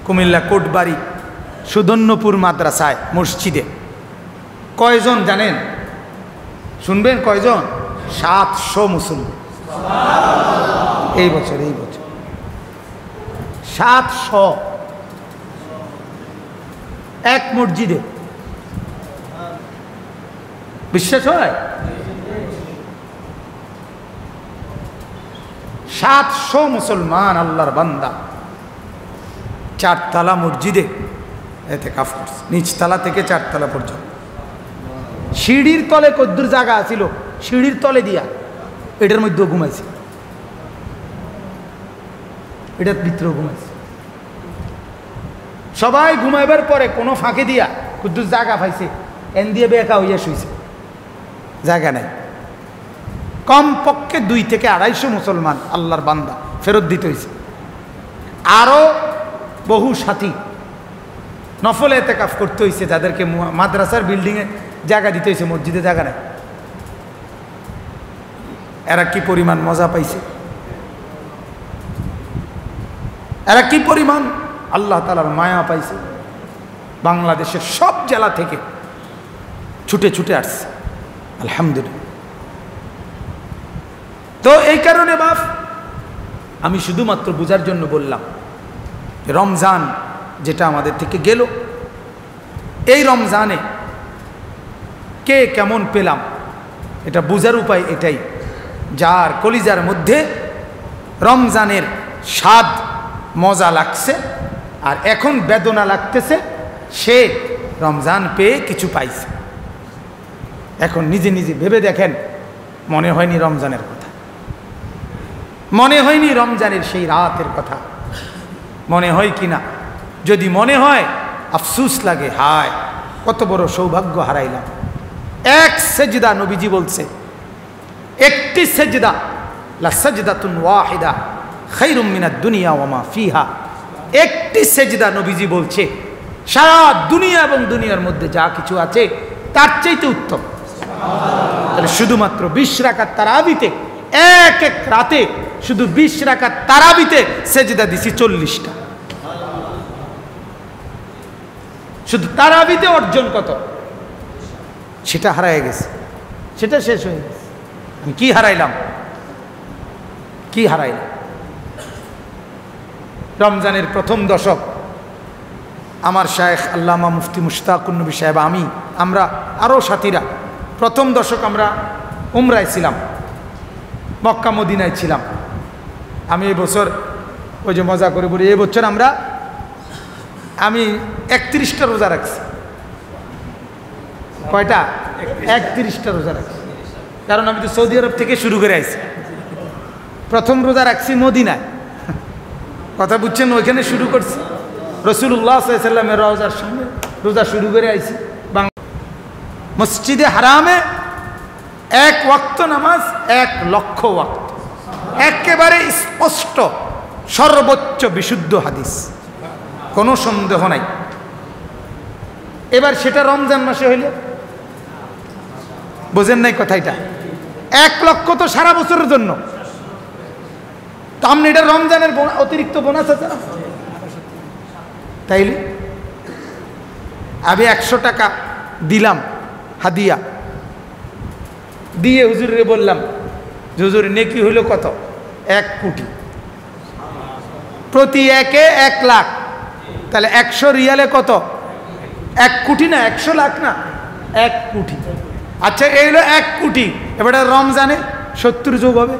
কুমিল্লা কোটবাড়ি সুধন্যপুর মাদ্রাসায় মসজিদে। কয়জন জানেন? শুনবেন কয়জন? 700 মুসলমান এই বছর 700 এক মসজিদে। বিশ্বাস হয়? 700 মুসলমান আল্লাহর বান্দা 4 তলা মসজিদে ইতিকাফ করছে, নিচতলা থেকে 4 তলা পর্যন্ত। সিঁড়ির তলে কদ্দুর জায়গা ছিল, সিঁড়ির তলে দিয়া এটার মধ্যেও ঘুমাইছে, এটার ভিতরেও ঘুমাইছে। সবাই ঘুমাইবার পরে কোনো ফাঁকে দিয়া কদ্দুর জায়গা পাইছে, এন দিয়ে বেকা হইয়া শুইছে, জায়গা নাই। কমপক্ষে 2 থেকে 250 মুসলমান আল্লাহর বান্দা ফেরত দিতে হয়েছে। আরও বহু সাথী নফলে ইতিকাফ করতে হয়েছে, যাদেরকে মাদ্রাসার বিল্ডিংয়ে জায়গা দিতে হয়েছে, মসজিদে জায়গা নাই। এরা কি পরিমাণ মজা পাইছে, এরা কি পরিমাণ আল্লাহ তাআলার মায়া পাইছে। বাংলাদেশের সব জেলা থেকে ছুটে ছুটে আসছে আলহামদুলিল্লাহ। তো এই কারণে বাপ আমি শুধুমাত্র বোঝার জন্য বললাম, রমজান যেটা আমাদের থেকে গেল, এই রমজানে কে কেমন পেলাম এটা বোঝার উপায় এটাই, যার কলিজার মধ্যে রমজানের স্বাদ মজা লাগছে আর এখন বেদনা লাগতেছে, সে রমজান পেয়ে কিছু পাইছে। এখন নিজে নিজে ভেবে দেখেন, মনে হয়নি রমজানের কথা? মনে হয়নি রমজানের সেই রাতের কথা? মনে হয় কি না? যদি মনে হয় আফসুস লাগে, হায় কত বড় সৌভাগ্য হারাইলাম। এক সেজদা, নবীজি বলছে একটি সেজদা, লা সাজদাতুন ওয়াহিদা খায়রুম মিনাদ দুনিয়া ওয়া মা ফিহা। একটি সেজদা নবীজি বলছে সারা দুনিয়া এবং দুনিয়ার মধ্যে যা কিছু আছে তার চাইতে উত্তম। তাহলে শুধুমাত্র 20 রাকাত তারাবিতে, এক এক রাতে শুধু 20 রাকাত তারাবিতে সেজদা দিছি 40টা। শুধু তারাবিতে অর্জন কত, সেটা হারায় গেছে, সেটা শেষ হয়ে গেছে। আমি কি হারাইলাম? কি হারাইলাম? রমজানের প্রথম দশক আমার শায়েখ আল্লামা মুফতি মুশতাকুন নবী সাহেব, আমরা আরও সাথীরা প্রথম দশক আমরা উমরায় ছিলাম, মক্কা মদিনায় ছিলাম। আমি এই বছর ওই যে মজা করে বলি, এই বছর আমি 31টা রোজা রাখছি। কয়টা? 31টা রোজা রাখছি, কারণ আমি তো সৌদি আরব থেকে শুরু করে আইছি। প্রথম রোজা রাখছি মদিনায়, কথা বুঝছেন, ওইখানে শুরু করছি। রাসূলুল্লাহ সাল্লাল্লাহু আলাইহি ওয়াসাল্লামের রওজার সামনে রোজা শুরু করে আইছি। মসজিদে হারামে 1 ওয়াক্ত নামাজ 1 লক্ষ ওয়াক্ত, একেবারে স্পষ্ট, সর্বোচ্চ বিশুদ্ধ হাদিস, কোনো সন্দেহ নাই। এবার সেটা রমজান মাসে হইলে, বোঝেন নাই কথাটা? 1 লক্ষ তো সারা বছরের জন্য, তো আপনি এটা রমজানের অতিরিক্ত বোনাস আছে না? তাইলে আমি 100 টাকা দিলাম হাদিয়া, দিয়ে হুজুরে বললাম, হুজুর নেকি হইল কত? 1 কোটি। প্রতি একে 1 লাখ, তাহলে 100 রিয়ালে কত? 1 কোটি না, 100 লাখ না, 1 কোটি। আচ্ছা, এই হলো 1 কোটি। এবারে রমজানে 70 যোগ হবে।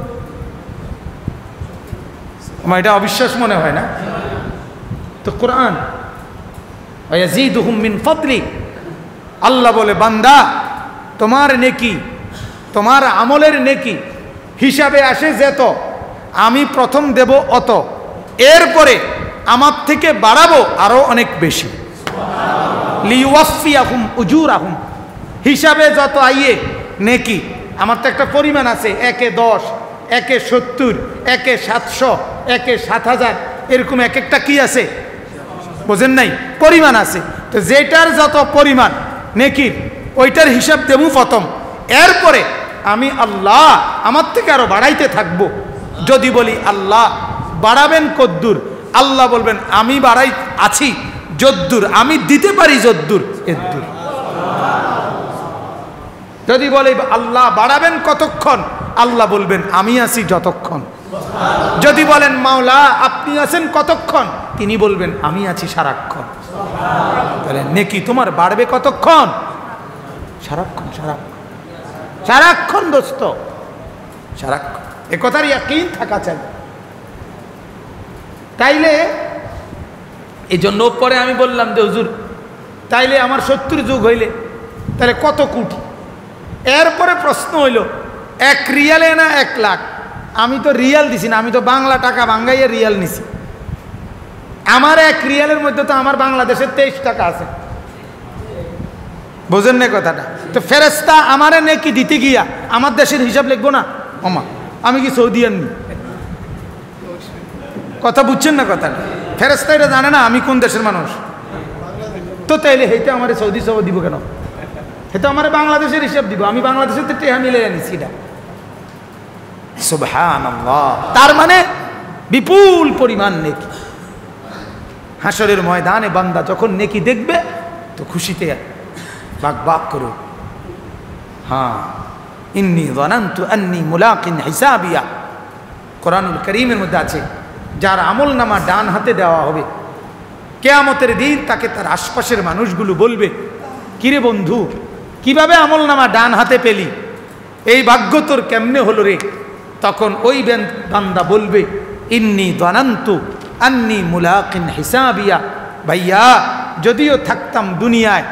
আমার এটা অবিশ্বাস মনে হয় না? তো কোরআন ওয়ায়াজিদুহুম মিন ফাদলি, আল্লাহ বলে বান্দা তোমার নেকি, তোমার আমলের নেকি হিসাবে আসে যেত, আমি প্রথম দেব অত, এরপরে আমার থেকে বাড়াবো আরো অনেক বেশি। লিওয়াফিয়াহুম উজুরাহুম, হিসাবে যত আইয়ে নেকি, আমার তো একটা পরিমাণ আছে, 1-এ 10, 1-এ 70, 1-এ 700, 1-এ 7000, এরকম এক একটা কি আছে, বোঝেন নাই? পরিমাণ আছে। তো যেটার যত পরিমাণ নেকির ওইটার হিসাব দেবো প্রথম, এরপরে আমি আল্লাহ আমার থেকে আরো বাড়াইতে থাকবো। যদি বলি আল্লাহ বাড়াবেন কদ্দুর, আল্লাহ বলবেন আমি বাড়াই আছি যদ্দুর, আমি দিতে পারি যদ্দুর এদ্দুর। যদি বলে আল্লাহ বাড়াবেন কতক্ষণ, আল্লাহ বলবেন আমি আছি যতক্ষণ। যদি বলেন মাওলা আপনি আছেন কতক্ষণ, তিনি বলবেন আমি আছি সারাক্ষণ। তাহলে নেকি তোমার বাড়বে কতক্ষণ? সারাক্ষণ, সারাক্ষণ, সারাক্ষণ দোস্ত, সারাক্ষণ। এ কথার ইয়াকিন থাকা চাই। তাইলে এই জন্য পরে আমি বললাম যে হুজুর তাইলে আমার 70 যুগ হইলে তাহলে কত কোটি? এরপরে প্রশ্ন হইল 1 রিয়ালে না 1 লাখ? আমি তো রিয়াল দিছি না, আমি তো বাংলা টাকা ভাঙ্গাইয়া রিয়াল নিছি। আমার 1 রিয়ালের মধ্যে তো আমার বাংলাদেশের 23 টাকা আছে, বোঝেন না কথাটা? তো ফেরেশতা আমারে নেকি দিতে গিয়া আমার দেশের হিসাব লিখবো না? ওমা, আমি কি সৌদিয়ান নি? কথা বুঝছেন না কথাটা? ফেরেশতা এটা জানে না আমি কোন দেশের মানুষ। তো তাইলে হেইতে আমার সৌদি সব দিব কেন? হেতো আমার বাংলাদেশের হিসাব দিব, আমি বাংলাদেশের তো টেহা মিলে আনিছি। এটা সুবহানাল্লাহ। তার মানে বিপুল পরিমাণ নেকি। হাসরের ময়দানে বান্দা যখন নেকি দেখবে তো খুশিতে বাক বাক করো। হ্যাঁ, ইন্নী যানানতু আন্নী মুলাকিন হিসাবিয়া, কোরআনুল কারীমের মধ্যে আছে যার আমল নামা ডান হাতে দেওয়া হবে, কিয়ামতের দিন তাকে তার আশপাশের মানুষগুলো বলবে কিরে বন্ধু কিভাবে আমল নামা ডান হাতে পেলি, এই ভাগ্য তোর কেমনে হলো রে? তখন ওই বান্দা বলবে ইন্নী যানানতু আন্নী মুলাকিন হিসাবিয়া, ভাইয়া যদিও থাকতাম দুনিয়ায়,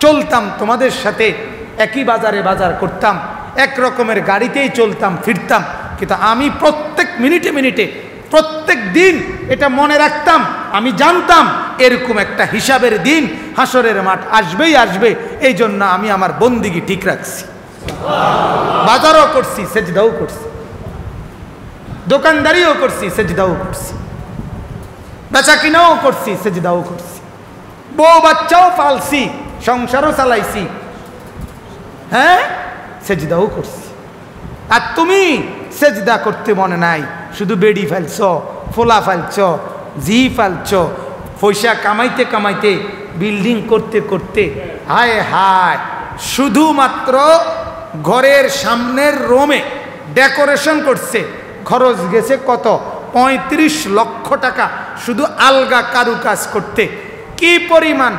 চলতাম তোমাদের সাথে একই বাজারে বাজার করতাম, এক রকমের গাড়িতেই চলতাম ফিরতাম, কিন্তু আমি প্রত্যেক মিনিটে মিনিটে প্রত্যেক দিন এটা মনে রাখতাম, আমি জানতাম এরকম একটা হিসাবের দিন হাসরের মাঠ আসবেই আসবে। এই জন্য আমি আমার বন্দিগি ঠিক রাখছি, বাজারও করছি সেজদাও করছি, দোকানদারিও করছি সেজদাও করছি, বেচা কিনাও করছি সেজদাও করছি, বউ বাচ্চাও পালছি, সংসারও চালাইছি, হ্যাঁ সেজদাও করছি। আর তুমি সেজদা করতে মনে নাই, শুধু বেড়ি ফেলছ, ফোলা ফেলছ, জি ফেলছ, পয়সা কামাইতে কামাইতে, বিল্ডিং করতে করতে, হায় হায় শুধুমাত্র ঘরের সামনের রোমে ডেকোরেশন করছে, খরচ গেছে কত? 35 লক্ষ টাকা শুধু আলগা কারুকাজ করতে। কি পরিমাণ?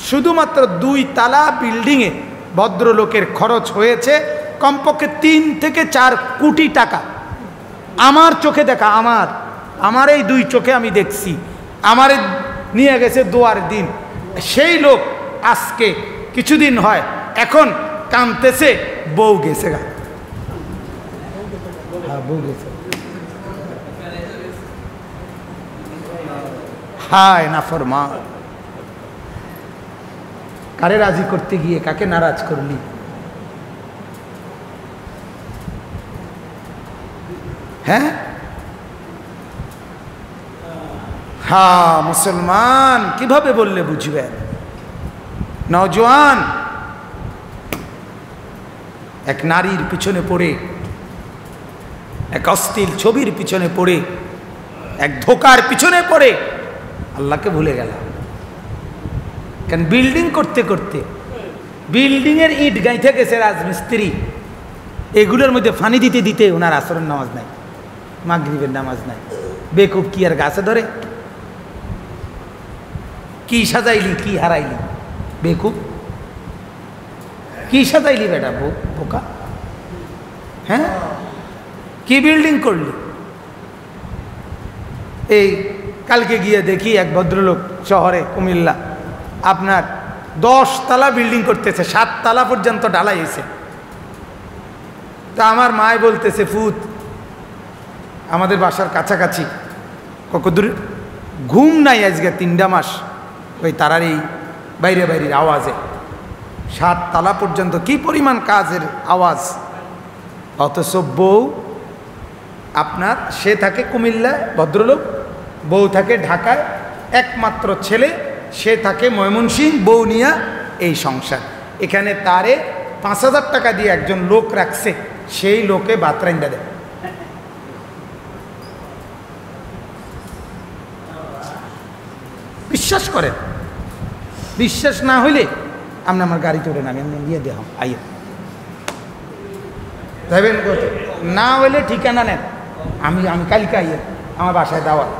শুধুমাত্র 2 তালা বিল্ডিংয়ে ভদ্রলোকের খরচ হয়েছে কমপক্ষে 3 থেকে 4 কোটি টাকা। আমার চোখে দেখা, আমার এই 2 চোখে আমি দেখছি, আমারে নিয়ে গেছে দোয়ার দিন। সেই লোক আজকে কিছুদিন হয় এখন কাঁদতেছে, বউ গেছে গা, বউ গেছে, হায় নাফরমান। কারে রাজি করতে গিয়ে কাকে নারাজ করলি? হ্যাঁ হ্যাঁ, মুসলমান কিভাবে বললে বুঝবেন? নওজোয়ান এক নারীর পিছনে পড়ে, এক অশ্লীল ছবির পিছনে পড়ে, এক ধোকার পিছনে পড়ে আল্লাহকে ভুলে গেলাম। কেন? বিল্ডিং করতে করতে বিল্ডিংয়ের ইট গাইতে গেছে রাজমিস্ত্রি, এগুলোর মধ্যে ফানি দিতে দিতে ওনার আসরের নামাজ নাই, মাগরিবের নামাজ নাই। বেকুব কি আর গাছে ধরে? কি সাজাইলি, কি হারাইলি? বেকুব কি সাজাইলি বেটা বোকা? হ্যাঁ, কি বিল্ডিং করলি? এই কালকে গিয়ে দেখি এক ভদ্রলোক শহরে কুমিল্লা আপনার 10 তলা বিল্ডিং করতেছে, 7 তলা পর্যন্ত ঢালাই হয়েছে। তা আমার মায় বলতেছে, ফুত আমাদের বাসার কাছাকাছি কতদূর ঘুম নাই আজকে 3টা মাস ওই তারার এই বাইরে বাইরের আওয়াজে, 7 তলা পর্যন্ত কি পরিমাণ কাজের আওয়াজ। অথচ বউ আপনার সে থাকে কুমিল্লায় ভদ্রলোক, বউ থাকে ঢাকায়, একমাত্র ছেলে সে থাকে ময়মনসিংহ, বউ নিয়া এই সংসার। এখানে তারে 5,000 টাকা দিয়ে একজন লোক রাখছে, সেই লোকে বাতরাইন্দা দেয়। বিশ্বাস করেন, বিশ্বাস না হইলে আপনি আমার গাড়ি চড়ে নামি, আমি নিয়ে দেখাম আইয়া যাবেন কত, না হইলে ঠিকানা নেন, আমি কালকে আইয়া আমার বাসায় দাওয়াত,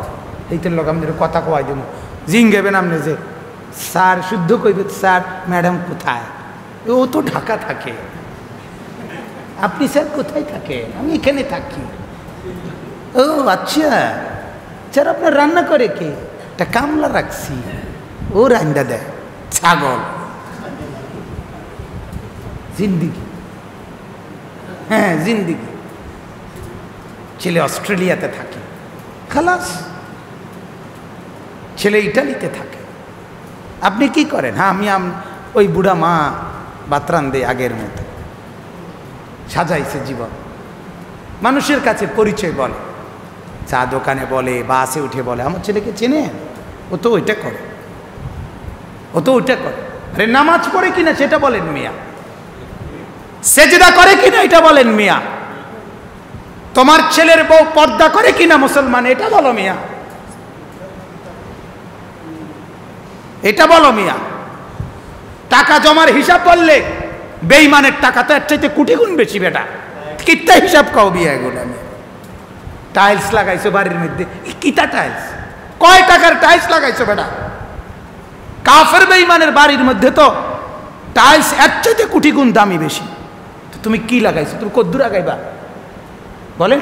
এইটার লোক আমি কথা কোয়াই দেবো। জিঙ্গেবেন আপনি যে স্যার শুদ্ধ কইবে, স্যার ম্যাডাম কোথায়? ও তো ঢাকা থাকে। আপনি স্যার কোথায় থাকে? আমি এখানে থাকি। ও আচ্ছা, স্যার আপনার রান্না করে কে? একটা কামলা রাখছি, ও রান্না দেয় ছাগল। জিন্দিগি, হ্যাঁ জিন্দিগি। ছেলে অস্ট্রেলিয়াতে থাকে, খালাস, ছেলে ইটালিতে থাকে। আপনি কি করেন? হ্যাঁ আমি ওই বুড়া মা বাতরান দে আগের মতো সাজাইছে জীবন। মানুষের কাছে পরিচয় বলে, চা দোকানে বলে, বাসে উঠে বলে আমার ছেলেকে চেনে, ও তো ওইটা করে, ও তো ওইটা করে। আরে নামাজ পড়ে কিনা সেটা বলেন মিয়া, সেজদা করে কিনা এটা বলেন মিয়া, তোমার ছেলের বউ পর্দা করে কিনা মুসলমান এটা বলো মিয়া, এটা বলো মিয়া। টাকা জমার হিসাব বললে বেঈমানের টাকা তো এর চাইতে কোটি গুণ বেশি বেটা। কিত্তা হিসাব কাও বিয়া এগুলো। আমি টাইলস লাগাইছো বাড়ির মধ্যে, কিতা টাইলস? কয় টাকার টাইলস লাগাইছো বেটা? কাফের বেঈমানের বাড়ির মধ্যে তো টাইলস এর চাইতে কোটি গুণ দামি বেশি। তো তুমি কি লাগাইছো? তুমি কদ্দুর লাগাইবা বলে?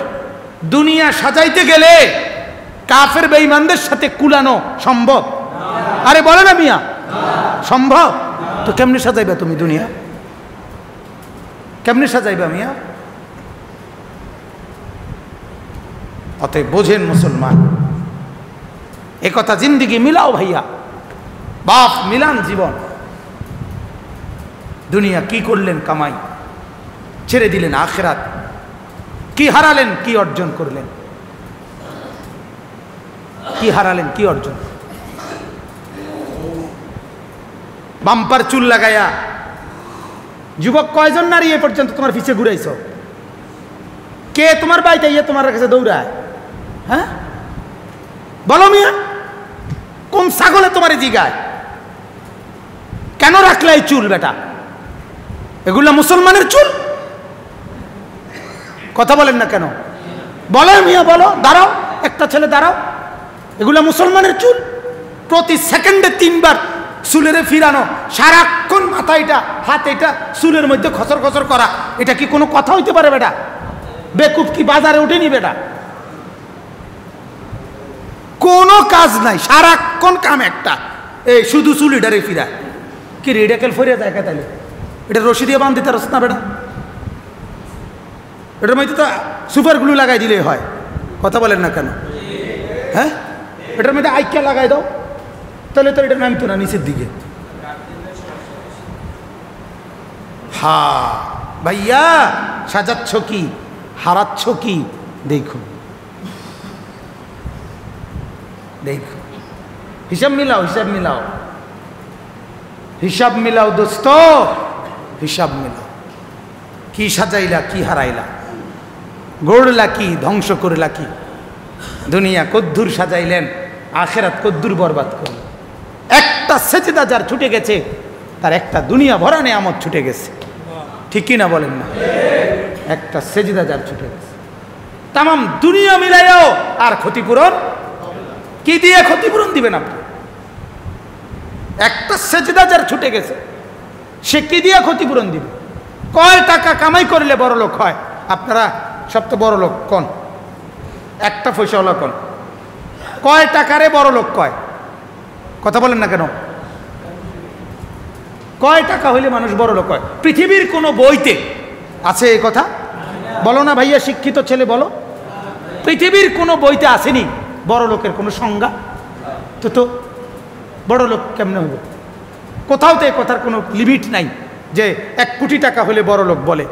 দুনিয়া সাজাইতে গেলে কাফের বেঈমানদের সাথে কুলানো সম্ভব? আরে বলে না মিয়া, সম্ভব? তো কেমনে সাজাইবা তুমি দুনিয়া? কেমনে সাজাইবা মিয়া? অতএব বোঝেন মুসলমান, এ কথা জিন্দিগি মিলাও ভাইয়া, বাপ মিলান জীবন। দুনিয়া কি করলেন কামাই, ছেড়ে দিলেন আখিরাত, কি হারালেন, কি অর্জন করলেন? কি হারালেন, কি অর্জন? বাম্পার চুল লাগাইয়া যুবক কয়জন নারী এ পর্যন্ত তোমার পিছে ঘুরাইছ? কে তোমার বাড়িতে ইয়ে তোমার কাছে দৌড়ায়? হ্যাঁ বলো মিয়া, কোন ছাগলে তোমার জিগায়? কেন রাখলে এই চুল বেটা? এগুলা মুসলমানের চুল? কথা বলেন না কেন? বলে মিয়া, বলো, দাঁড়াও, একটা ছেলে দাঁড়াও, এগুলা মুসলমানের চুল? প্রতি সেকেন্ডে 3 বার চুলের ফিরানো, সারাক্ষণ মাথা এটা হাত এটা চুলের মধ্যে খসর খসর করা, এটা কি কোনো কথা হইতে পারে বেটা? বেকুব কি বাজারে ওঠেনি বেটা? কোনো কাজ নাই, সারাক্ষণ কাম একটা, এই শুধু চুল এটারে ফিরায়। কি রে, এটা কেল ফিরে যায়? তাহলে এটা রশি দিয়ে বাঁধ দিতে পারছ না বেটা? এটার মধ্যে তো সুপার গ্লু লাগাই দিলেই হয়। কথা বলেন না কেন? হ্যাঁ, এটার মধ্যে আইক্যা লাগাই দাও, তাহলে তো এটা নামতো না নিচের দিকে। হা ভাইয়া, সাজাচ্ছ কি, হারাচ্ছ কি? দেখো দেখো, হিসাব মিলাও, হিসাব মিলাও, হিসাব মিলাও দোস্ত, হিসাব মিলাও। কি সাজাইলা, কি হারাইলা, গড়লা কি, ধ্বংস করলা কি? দুনিয়া কদ্দুর সাজাইলেন, আখেরাত কদ্দুর বরবাদ করলেন। একটা সেজদা যার ছুটে গেছে, তার একটা দুনিয়া ভরা নেয়ামত ছুটে গেছে। ঠিক কি না বলেন না? একটা সেজদা যার ছুটে গেছে। তামাম দুনিয়া মিলাইও আর ক্ষতিপূরণ কি দিয়ে ক্ষতিপূরণ দিবেন আপনি? একটা সেজদা যার ছুটে গেছে সে কি দিয়ে ক্ষতিপূরণ দিবে? কয় টাকা কামাই করলে বড় লোক হয়? আপনারা সব তো বড় লোক কোন? একটা পয়সাওয়ালা কোন? কয় টাকারে বড় লোক কয়? কথা বলেন না কেন? কয় টাকা হইলে মানুষ বড় লোক হয়? পৃথিবীর কোনো বইতে আছে এই কথা? বলো না ভাইয়া, শিক্ষিত ছেলে বলো। পৃথিবীর কোনো বইতে আসেনি বড় লোকের কোনো সংজ্ঞা? তো বড় লোক কেমনে হবে? কোথাও তো এই কথার কোনো লিমিট নাই যে 1 কোটি টাকা হলে বড় লোক বলে।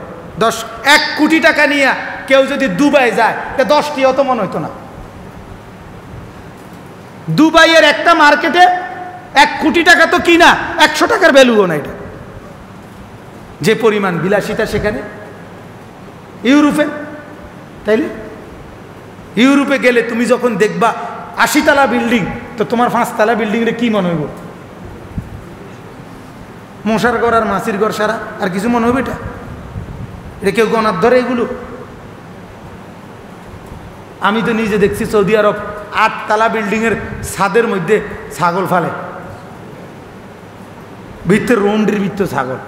1 কোটি টাকা নিয়ে কেউ যদি দুবাই যায় তা 10টি অত মনে হইতো না। দুবাইয়ের একটা মার্কেটে 1 কোটি টাকা তো কিনা 100 টাকার ভ্যালুও না। এটা যে পরিমাণ বিলাসিতা সেখানে। ইউরোপে তাইলে ইউরোপে গেলে তুমি যখন দেখবা 80 তলা বিল্ডিং, তো তোমার 5 তলা বিল্ডিংয়ে কি মনে হইব? মশার ঘর আর মাছির ঘর সারা, আর কিছু মনে হবে? এটা কেউ গণার ধরে এগুলো? আমি তো নিজে দেখছি সৌদি আরব 8 তলা বিল্ডিংয়ের ছাদের মধ্যে ছাগল ফালে, ভিতরে রৌন্ডের ভিতরে ছাগল।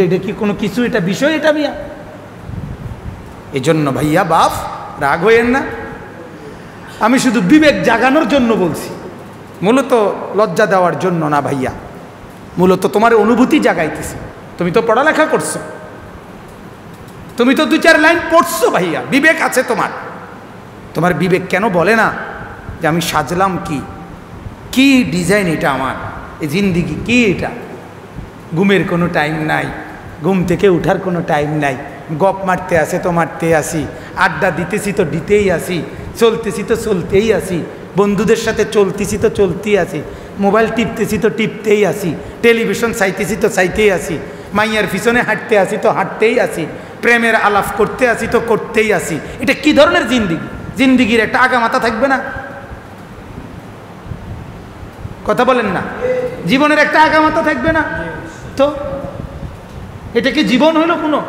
এটা কি কোনো কিছু? এটা বিষয়? এটা মিয়া এই জন্য ভাইয়া বাপ রাগ হইয়েন না, আমি শুধু বিবেক জাগানোর জন্য বলছি, মূলত লজ্জা দেওয়ার জন্য না ভাইয়া, মূলত তোমার অনুভূতি জাগাইতেছি। তুমি তো পড়ালেখা করছো, তুমি তো 2-4 লাইন পড়ছো ভাইয়া, বিবেক আছে তোমার। তোমার বিবেক কেন বলে না যে আমি সাজলাম কি ডিজাইন এটা আমার, এই জিন্দিগি কি এটা? ঘুমের কোনো টাইম নাই, ঘুম থেকে উঠার কোনো টাইম নাই, গপ মারতে আসে তো মারতে আসি, আড্ডা দিতেছি তো দিতেই আসি, চলতেছি তো চলতেই আসি, বন্ধুদের সাথে চলতেছি তো চলতেই আসি, মোবাইল টিপতেছি তো টিপতেই আসি, টেলিভিশন চাইতেছি তো চাইতেই আসি, মাইয়ার পিছনে হাঁটতে আসি তো হাঁটতেই আসি, প্রেমের আলাপ করতে আসি তো করতেই আসি। এটা কি ধরনের জিন্দিগি? জিন্দিগির একটা আগামাথা থাকবে না? কথা বলেন না, জীবনের একটা আগামাথা থাকবে না? তো এটা কি জীবন হইল কোনো?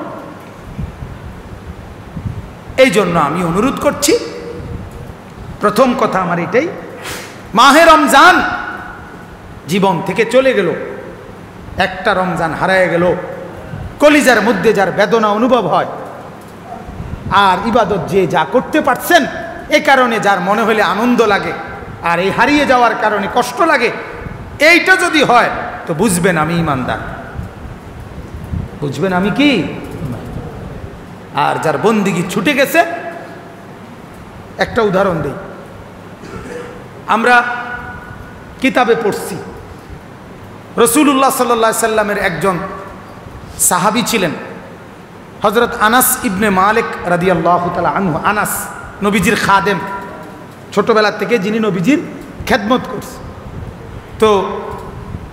এই জন্য আমি অনুরোধ করছি, প্রথম কথা আমার এটাই, মাহে রমজান জীবন থেকে চলে গেল, একটা রমজান হারায় গেল, কলিজার মধ্যে যার বেদনা অনুভব হয়, আর ইবাদত যে যা করতে পারছেন এ কারণে যার মনে হলে আনন্দ লাগে, আর এই হারিয়ে যাওয়ার কারণে কষ্ট লাগে, এইটা যদি হয় তো বুঝবেন আমি ইমানদার, বুঝবেন আমি কি। আর যার বন্দিগি ছুটে গেছে, একটা উদাহরণ দেই, আমরা কিতাবে পড়ছি রাসূলুল্লাহ সাল্লাল্লাহু আলাইহি সাল্লামের একজন সাহাবী ছিলেন হযরত আনাস ইবনে মালিক রাদিয়াল্লাহু তাআলা আনহু। আনাস নবীজির খাদেম, ছোটবেলা থেকে যিনি নবীজির খেদমত করছে। তো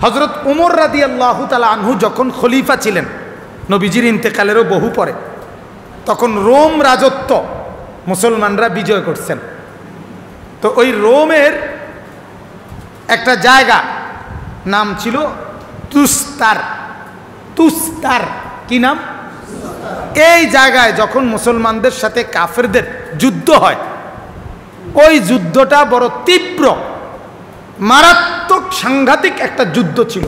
হযরত ওমর রাদিয়াল্লাহু তাআলা আনহু যখন খলিফা ছিলেন, নবীজির ইন্তেকালেরও বহু পরে, তখন রোম রাজত্ব মুসলমানরা বিজয় করছেন। তো ওই রোমের একটা জায়গা নাম ছিল তুস্তার। তুস্তার কি নাম? এই জায়গায় যখন মুসলমানদের সাথে কাফেরদের যুদ্ধ হয়, ওই যুদ্ধটা বড় তীব্র, মারাত্মক, সাংঘাতিক একটা যুদ্ধ ছিল।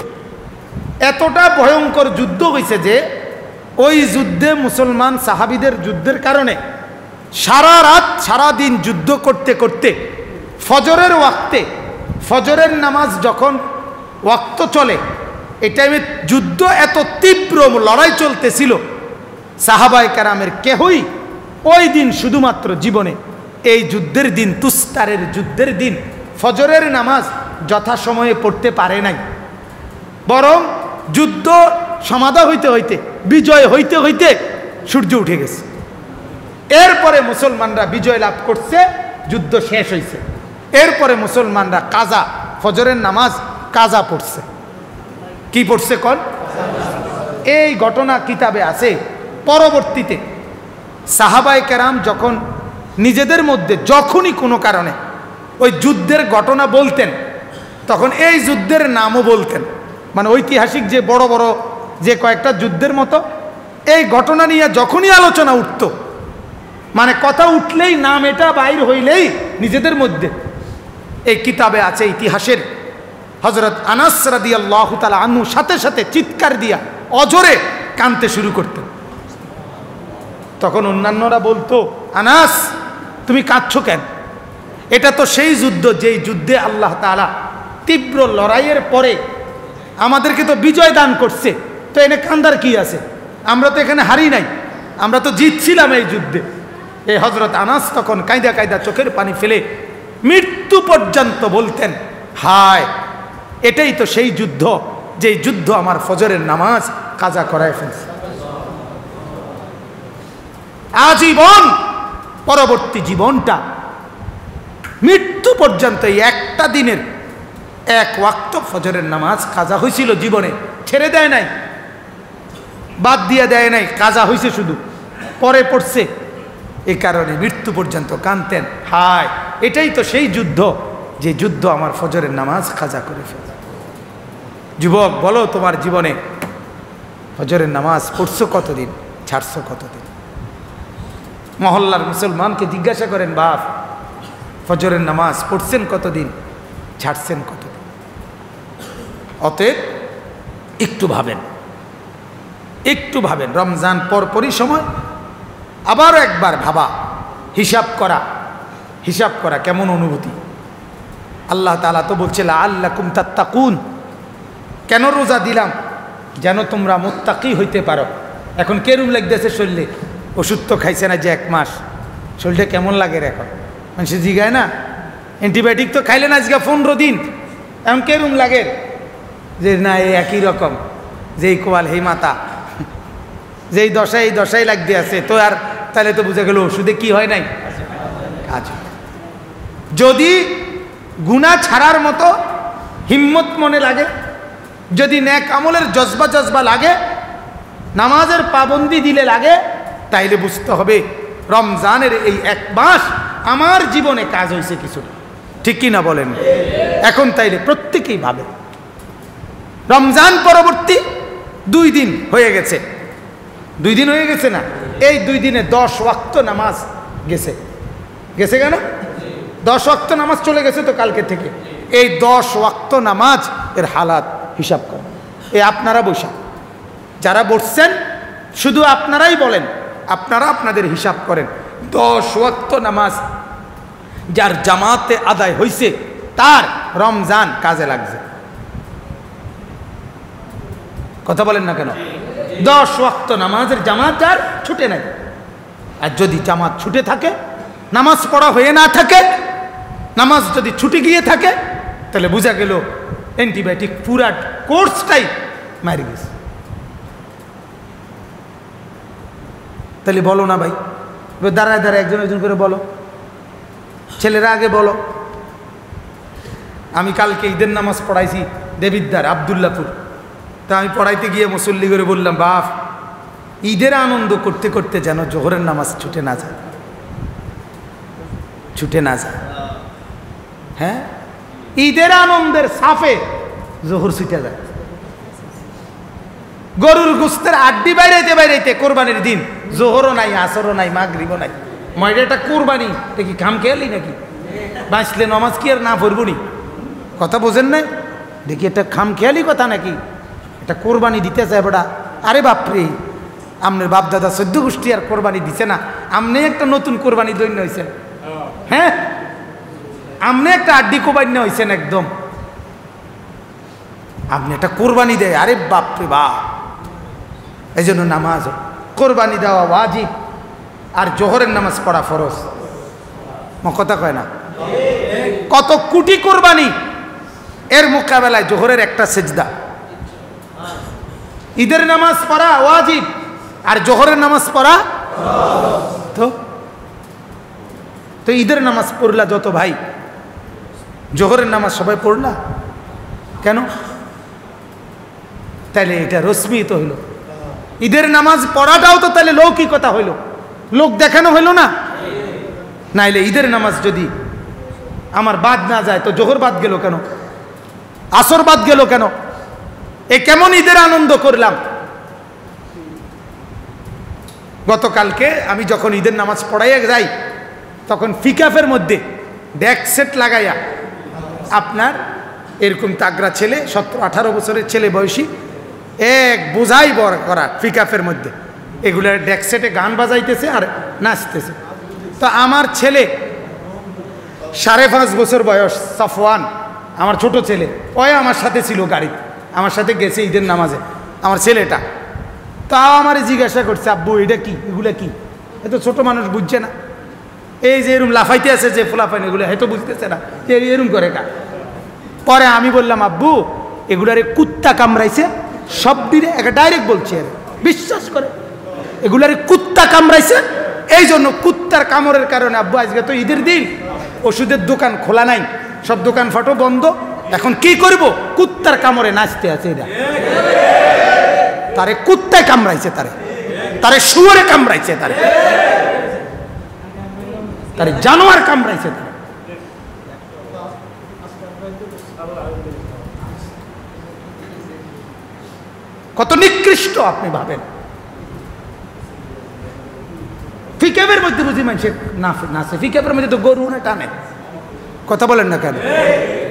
এতটা ভয়ঙ্কর যুদ্ধ হয়েছে যে ওই যুদ্ধে মুসলমান সাহাবীদের যুদ্ধের কারণে সারা রাত সারা দিন যুদ্ধ করতে করতে ফজরের ওয়াক্তে, ফজরের নামাজ যখন ওয়াক্ত চলে, এই টাইমে যুদ্ধ এত তীব্র লড়াই চলতেছিল, সাহাবায়ে কেরামের কেহই ওই দিন শুধুমাত্র জীবনে এই যুদ্ধের দিন, তুস্তারের যুদ্ধের দিন ফজরের নামাজ যথাসময়ে পড়তে পারে নাই, বরং যুদ্ধ সমাধা হইতে হইতে, বিজয় হইতে হইতে সূর্য উঠে গেছে। এরপরে মুসলমানরা বিজয় লাভ করছে, যুদ্ধ শেষ হয়েছে। এরপরে মুসলমানরা কাজা, ফজরের নামাজ কাজা পড়ছে। কি পড়ছে কোন? এই ঘটনা কিতাবে আছে। পরবর্তীতে সাহাবায়ে কেরাম যখন নিজেদের মধ্যে যখনই কোনো কারণে ওই যুদ্ধের ঘটনা বলতেন, তখন এই যুদ্ধের নামও বলতেন, মানে ঐতিহাসিক যে বড় বড় যে কয়েকটা যুদ্ধের মতো এই ঘটনা নিয়ে যখনই আলোচনা উঠত, মানে কথা উঠলেই নাম এটা বাইর হইলেই নিজেদের মধ্যে, এই কিতাবে আছে ইতিহাসের, হযরত আনাস রাদিয়াল্লাহু তাআলা আনহু সাথে সাথে চিৎকার দিয়া অজরে কাঁদতে শুরু করতেন। তখন অন্যান্যরা বলতো, আনাস তুমি কাঁদছো কেন? এটা তো সেই যুদ্ধ যেই যুদ্ধে আল্লাহ তাআলা তীব্র লড়াইয়ের পরে আমাদেরকে তো বিজয় দান করছে, তো এনে কান্দার কি আছে? আমরা তো এখানে হারি নাই, আমরা তো জিতছিলাম এই যুদ্ধে। এই হযরত আনাস তখন কাঁদা কাঁদা চোখের পানি ফেলে মৃত্যু পর্যন্ত বলতেন, হায় এটাই তো সেই যুদ্ধ যেই যুদ্ধ আমার ফজরের নামাজ কাজা করায় ফেলছে। আজীবন পরবর্তী জীবনটা মৃত্যু পর্যন্ত এই একটা দিনের এক ওয়াক্ত ফজরের নামাজ কাজা হয়েছিল জীবনে, ছেড়ে দেয় নাই, বাদ দিয়ে দেয় নাই, কাজা হয়েছে শুধু, পরে পড়ছে। এই কারণে মৃত্যু পর্যন্ত কাঁদতেন, হায় এটাই তো সেই যুদ্ধ যে যুদ্ধ আমার ফজরের নামাজ কাজা করে ফেলে। যুবক বলো, তোমার জীবনে ফজরের নামাজ পড়ছো কতদিন, ছাড়ছো কতদিন? মহল্লার মুসলমানকে জিজ্ঞাসা করেন, বাপ ফজরের নামাজ পড়ছেন কতদিন, ছাড়ছেন কতদিন? অতএব একটু ভাবেন, একটু ভাবেন। রমজান পরপরই সময় আবারও একবার ভাবা, হিসাব করা কেমন অনুভূতি। আল্লাহ তাআলা তো বলছে লাআল্লাকুম তাত্তাকুন, কেন রোজা দিলাম? যেন তোমরা মুত্তাকি হইতে পারো। এখন কেরুম লাগতেছে শরীরে, ওষুধ তো খাইছে না যে 1 মাস, শরীরটা কেমন লাগে এখন? মানুষ জিগায় না, অ্যান্টিবায়োটিক তো খাইলেন আজকে 15 দিন, এখন কেরুম লাগে? যে না এই একই রকম, যেই কোয়াল হেই মাতা, যেই দশায় এই দশাই লাগতে আছে, তো আর তাহলে তো বুঝে গেল ওষুধে কি হয় নাই, কাজ। যদি গুনাহ ছাড়ার মতো হিম্মত মনে লাগে, যদি নেক আমলের জজবা লাগে, নামাজের পাবন্দি দিলে লাগে, তাইলে বুঝতে হবে রমজানের এই 1 মাস আমার জীবনে কাজ হয়েছে কিছু, ঠিক কি না বলেন? এখন তাইলে প্রত্যেকেই ভাবে, রমজান পরবর্তী 2 দিন হয়ে গেছে, 2 দিন হয়ে গেছে না? এই 2 দিনে 10 ওয়াক্ত নামাজ গেছে কেন? 10 ওয়াক্ত নামাজ চলে গেছে তো কালকে থেকে। এই 10 ওয়াক্ত নামাজ এর হালাত হিসাব করেন। এই আপনারা বসা যারা বসছেন, শুধু আপনারাই বলেন, আপনারা আপনাদের হিসাব করেন। 10 ওয়াক্ত নামাজ যার জামাতে আদায় হয়েছে, তার রমজান কাজে লাগছে। কথা বলেন না কেন? 10 ওয়াক্ত নামাজের জামাত যার ছুটে নাই। আর যদি জামাত ছুটে থাকে, নামাজ পড়া হয়ে না থাকে, নামাজ যদি ছুটে গিয়ে থাকে, তাহলে বোঝা গেল অ্যান্টিবায়োটিক পুরা কোর্সটাই মারি গেছে। তাহলে বলো না ভাই, দাঁড়ায় একজন একজন করে বলো, ছেলেরা আগে বলো। আমি কালকে ঈদের নামাজ পড়াইছি দেবিদ্দার আবদুল্লাপুর, তা আমি পড়াইতে গিয়ে মুসল্লি করে বললাম, বাপ ঈদের আনন্দ করতে করতে যেন জোহরের নামাজ ছুটে না যায়। হ্যাঁ, ঈদের আনন্দের সাফে জোহর ছুটে যায়। গরুর গোস্তের আড্ডি বাইরাইতে কোরবানির দিন জোহরও নাই, আসরও নাই, মাগরিবও নাই। ময়দাটা কোরবানি, দেখি খাম খেয়ালি নাকি? বাঁচলে নামাজ কি আর না পড়ব নি? কথা বোঝেন নাই? দেখি এটা খাম খেয়ালি কথা নাকি? এটা কোরবানি দিতে চায় বেটা। আরে বাপরে, আমনের বাপ দাদা 14 গোষ্ঠী আর কোরবানি দিছে না, আমনে একটা নতুন কোরবানি দৈন্য হয়েছেন। হ্যাঁ, আমনে একটা আড্ডি কোরবানি হয়েছেন একদম, আপনি একটা কোরবানি দেয়। আরে বাপরে বাপ, এই জন্য নামাজ কোরবানি দেওয়া ওয়াজিব, আর জোহরের নামাজ পড়া ফরজ। কথা কয় না? কত কোটি কোরবানি, এর মোকাবেলায় জোহরের একটা সেজদা। ঈদের নামাজ পড়া ওয়াজিব, আর জোহরের নামাজ পড়া তো ঈদের নামাজ পড়লা যত ভাই, জোহরের নামাজ সবাই পড়লা কেন? তাহলে এটা রশ্মি তো হইল। ঈদের নামাজ পড়াটাও তো তাহলে লৌকিকতা হইল, লোক দেখানো হইল না। নাইলে ঈদের নামাজ যদি আমার বাদ না যায়, তো জোহর বাদ গেল কেন? আসর বাদ গেল কেন? এ কেমন ঈদের আনন্দ করলাম? গতকালকে আমি যখন ঈদের নামাজ পড়াইয়া যাই তখন ফিকাফের মধ্যে ডেক সেট লাগাইয়া আপনার এরকম তাগড়া ছেলে 17-18 বছরের ছেলে বয়সী এক বোঝাই বড় করা ফিকাফের মধ্যে এগুলার ডেক সেটে গান বাজাইতেছে আর নাচতেছে। তো আমার ছেলে 5.5 বছর বয়স, সাফওয়ান আমার ছোট ছেলে, ওই আমার সাথে ছিল গাড়ি, আমার সাথে গেছে ঈদের নামাজে আমার ছেলেটা। তাও আমার জিজ্ঞাসা করছে, আব্বু এটা কি, এগুলা কি? এত ছোট মানুষ বুঝছে না, এই যে এরম লাফাইতে আছে যে ফোলাফাইন এগুলো হয়তো বুঝতেছে না এরম করে কা। পরে আমি বললাম, আব্বু এগুলারে কুত্তা কামড়াইছে, সব দিনে একটা ডাইরেক্ট বলছি, আর বিশ্বাস করে এগুলারে কুত্তা কামড়াইছে, এই জন্য কুত্তার কামড়ের কারণে আব্বু আজকে তো ঈদের দিন, ওষুধের দোকান খোলা নাই, সব দোকান ফাটো বন্ধ, এখন কি করব, কুত্তার কামড়ে নাচতে আছে এরা। তারে কুত্তায় কামড়াইছে, তারে শুয়োরে কামড়াইছে, তারে জানোয়ার কামড়াইছে। কত নিকৃষ্ট আপনি ভাবেন। ফিকাবের মধ্যে বুঝি মানুষের নাচে, ফিকাবের মধ্যে তো গরু না টানে, কথা বলেন না কেন?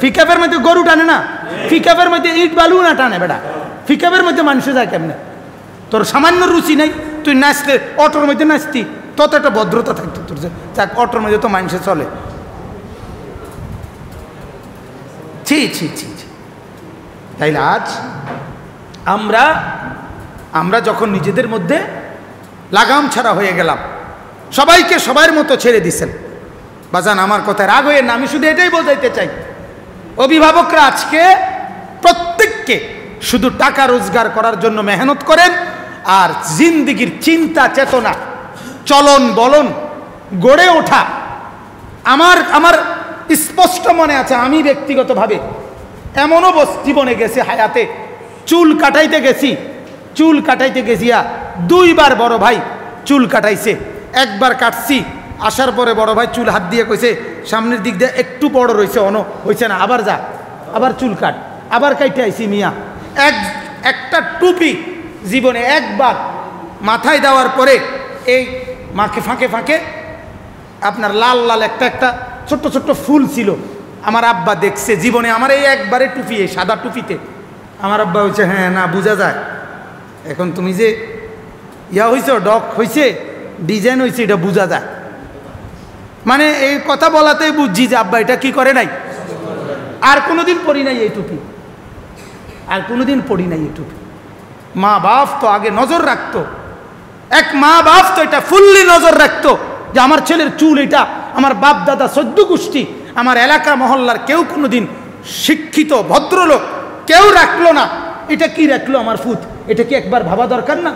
ফিকাবের মধ্যে গরু টানে না, ফিকাবের মধ্যে ইট বালু না টানে বেটা, ফিকাবের মধ্যে মানুষে যায় কেমনে? তোর সামান্য রুচি নাই, তুই নাচতে অটোর মধ্যে নাচতি, তত একটা ভদ্রতা থাকতো তোর, যাক অটোর মধ্যে তো মানুষে চলে। ছি ছি ছি ছি। তাইলে আজ আমরা যখন নিজেদের মধ্যে লাগাম ছাড়া হয়ে গেলাম, সবাইকে সবার মতো ছেড়ে দিচ্ছেন, বাজান আমার কথায় রাগ হয়ে না, আমি শুধু এটাই বোঝাইতে চাই, অভিভাবকরা আজকে প্রত্যেককে শুধু টাকা রোজগার করার জন্য মেহনত করেন, আর জিন্দিগির চিন্তা চেতনা চলন বলন গড়ে ওঠা আমার স্পষ্ট মনে আছে। আমি ব্যক্তিগতভাবে এমনও জীবনে গেছে, হায়াতে চুল কাটাইতে গেছিয়া 2 বার বড় ভাই চুল কাটাইছে, একবার কাটছি, আসার পরে বড় ভাই চুল হাত দিয়ে কইছে সামনের দিক দিয়ে একটু বড় রয়েছে, হয়েছে না, আবার যা, আবার চুল কাট, আবার কাইটে আইছি মিয়া। একটা টুপি জীবনে একবার মাথায় দেওয়ার পরে এই মাকে ফাঁকে ফাঁকে আপনার লাল লাল একটা ছোট্ট ছোট্ট ফুল ছিল, আমার আব্বা দেখছে জীবনে আমার এই একবারে টুপি, এই সাদা টুপিতে। আমার আব্বা হয়েছে, হ্যাঁ না বোঝা যায়, এখন তুমি যে হয়েছে ডক হয়েছে, ডিজাইন হয়েছে, এটা বোঝা যায়। মানে এই কথা বলাতেই বুঝছি যে আব্বা এটা কি করে নাই, আর কোনোদিন পরি নাই এই টুপি, আর কোনোদিন পরি নাই এই টুপি। মা বাপ তো আগে নজর রাখতো, এক মা বাপ তো এটা ফুললি নজর রাখতো যে আমার ছেলের চুল এটা, আমার বাপ দাদা 14 গোষ্ঠী, আমার এলাকা মহল্লার কেউ কোনোদিন শিক্ষিত ভদ্রলোক কেউ রাখলো না, এটা কি রাখলো আমার ফুট, এটা কি একবার ভাবা দরকার না?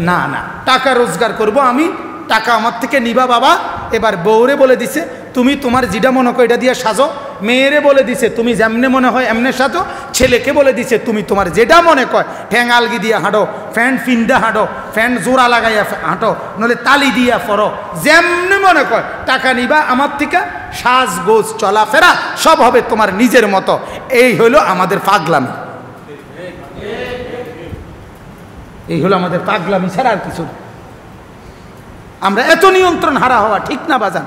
না না, টাকা রোজগার করব আমি, টাকা আমার থেকে নিবা বাবা। এবার বউরে বলে দিছে তুমি তোমার যেটা মনে করো এটা দিয়ে সাজো, মেয়েরে বলে দিছে তুমি যেমনে মনে হয় এমনে সাজো, ছেলেকে বলে দিছে তুমি তোমার যেটা মনে কর ঠ্যাং আলগি দিয়ে হাঁটো, ফ্যান ফিন্দা হাঁটো, ফ্যান জোড়া লাগাইয়া হাঁটো, নলে তালি দিয়া ফরো, যেমনি মনে কর টাকা নিবা আমার থেকে, সাজ গোজ চলাফেরা সব হবে তোমার নিজের মতো। এই হলো আমাদের পাগলামি, এই হলো আমাদের পাগলামি ছাড়া আর কিছু। আমরা এত নিয়ন্ত্রণ হারা হওয়া ঠিক না বাজান।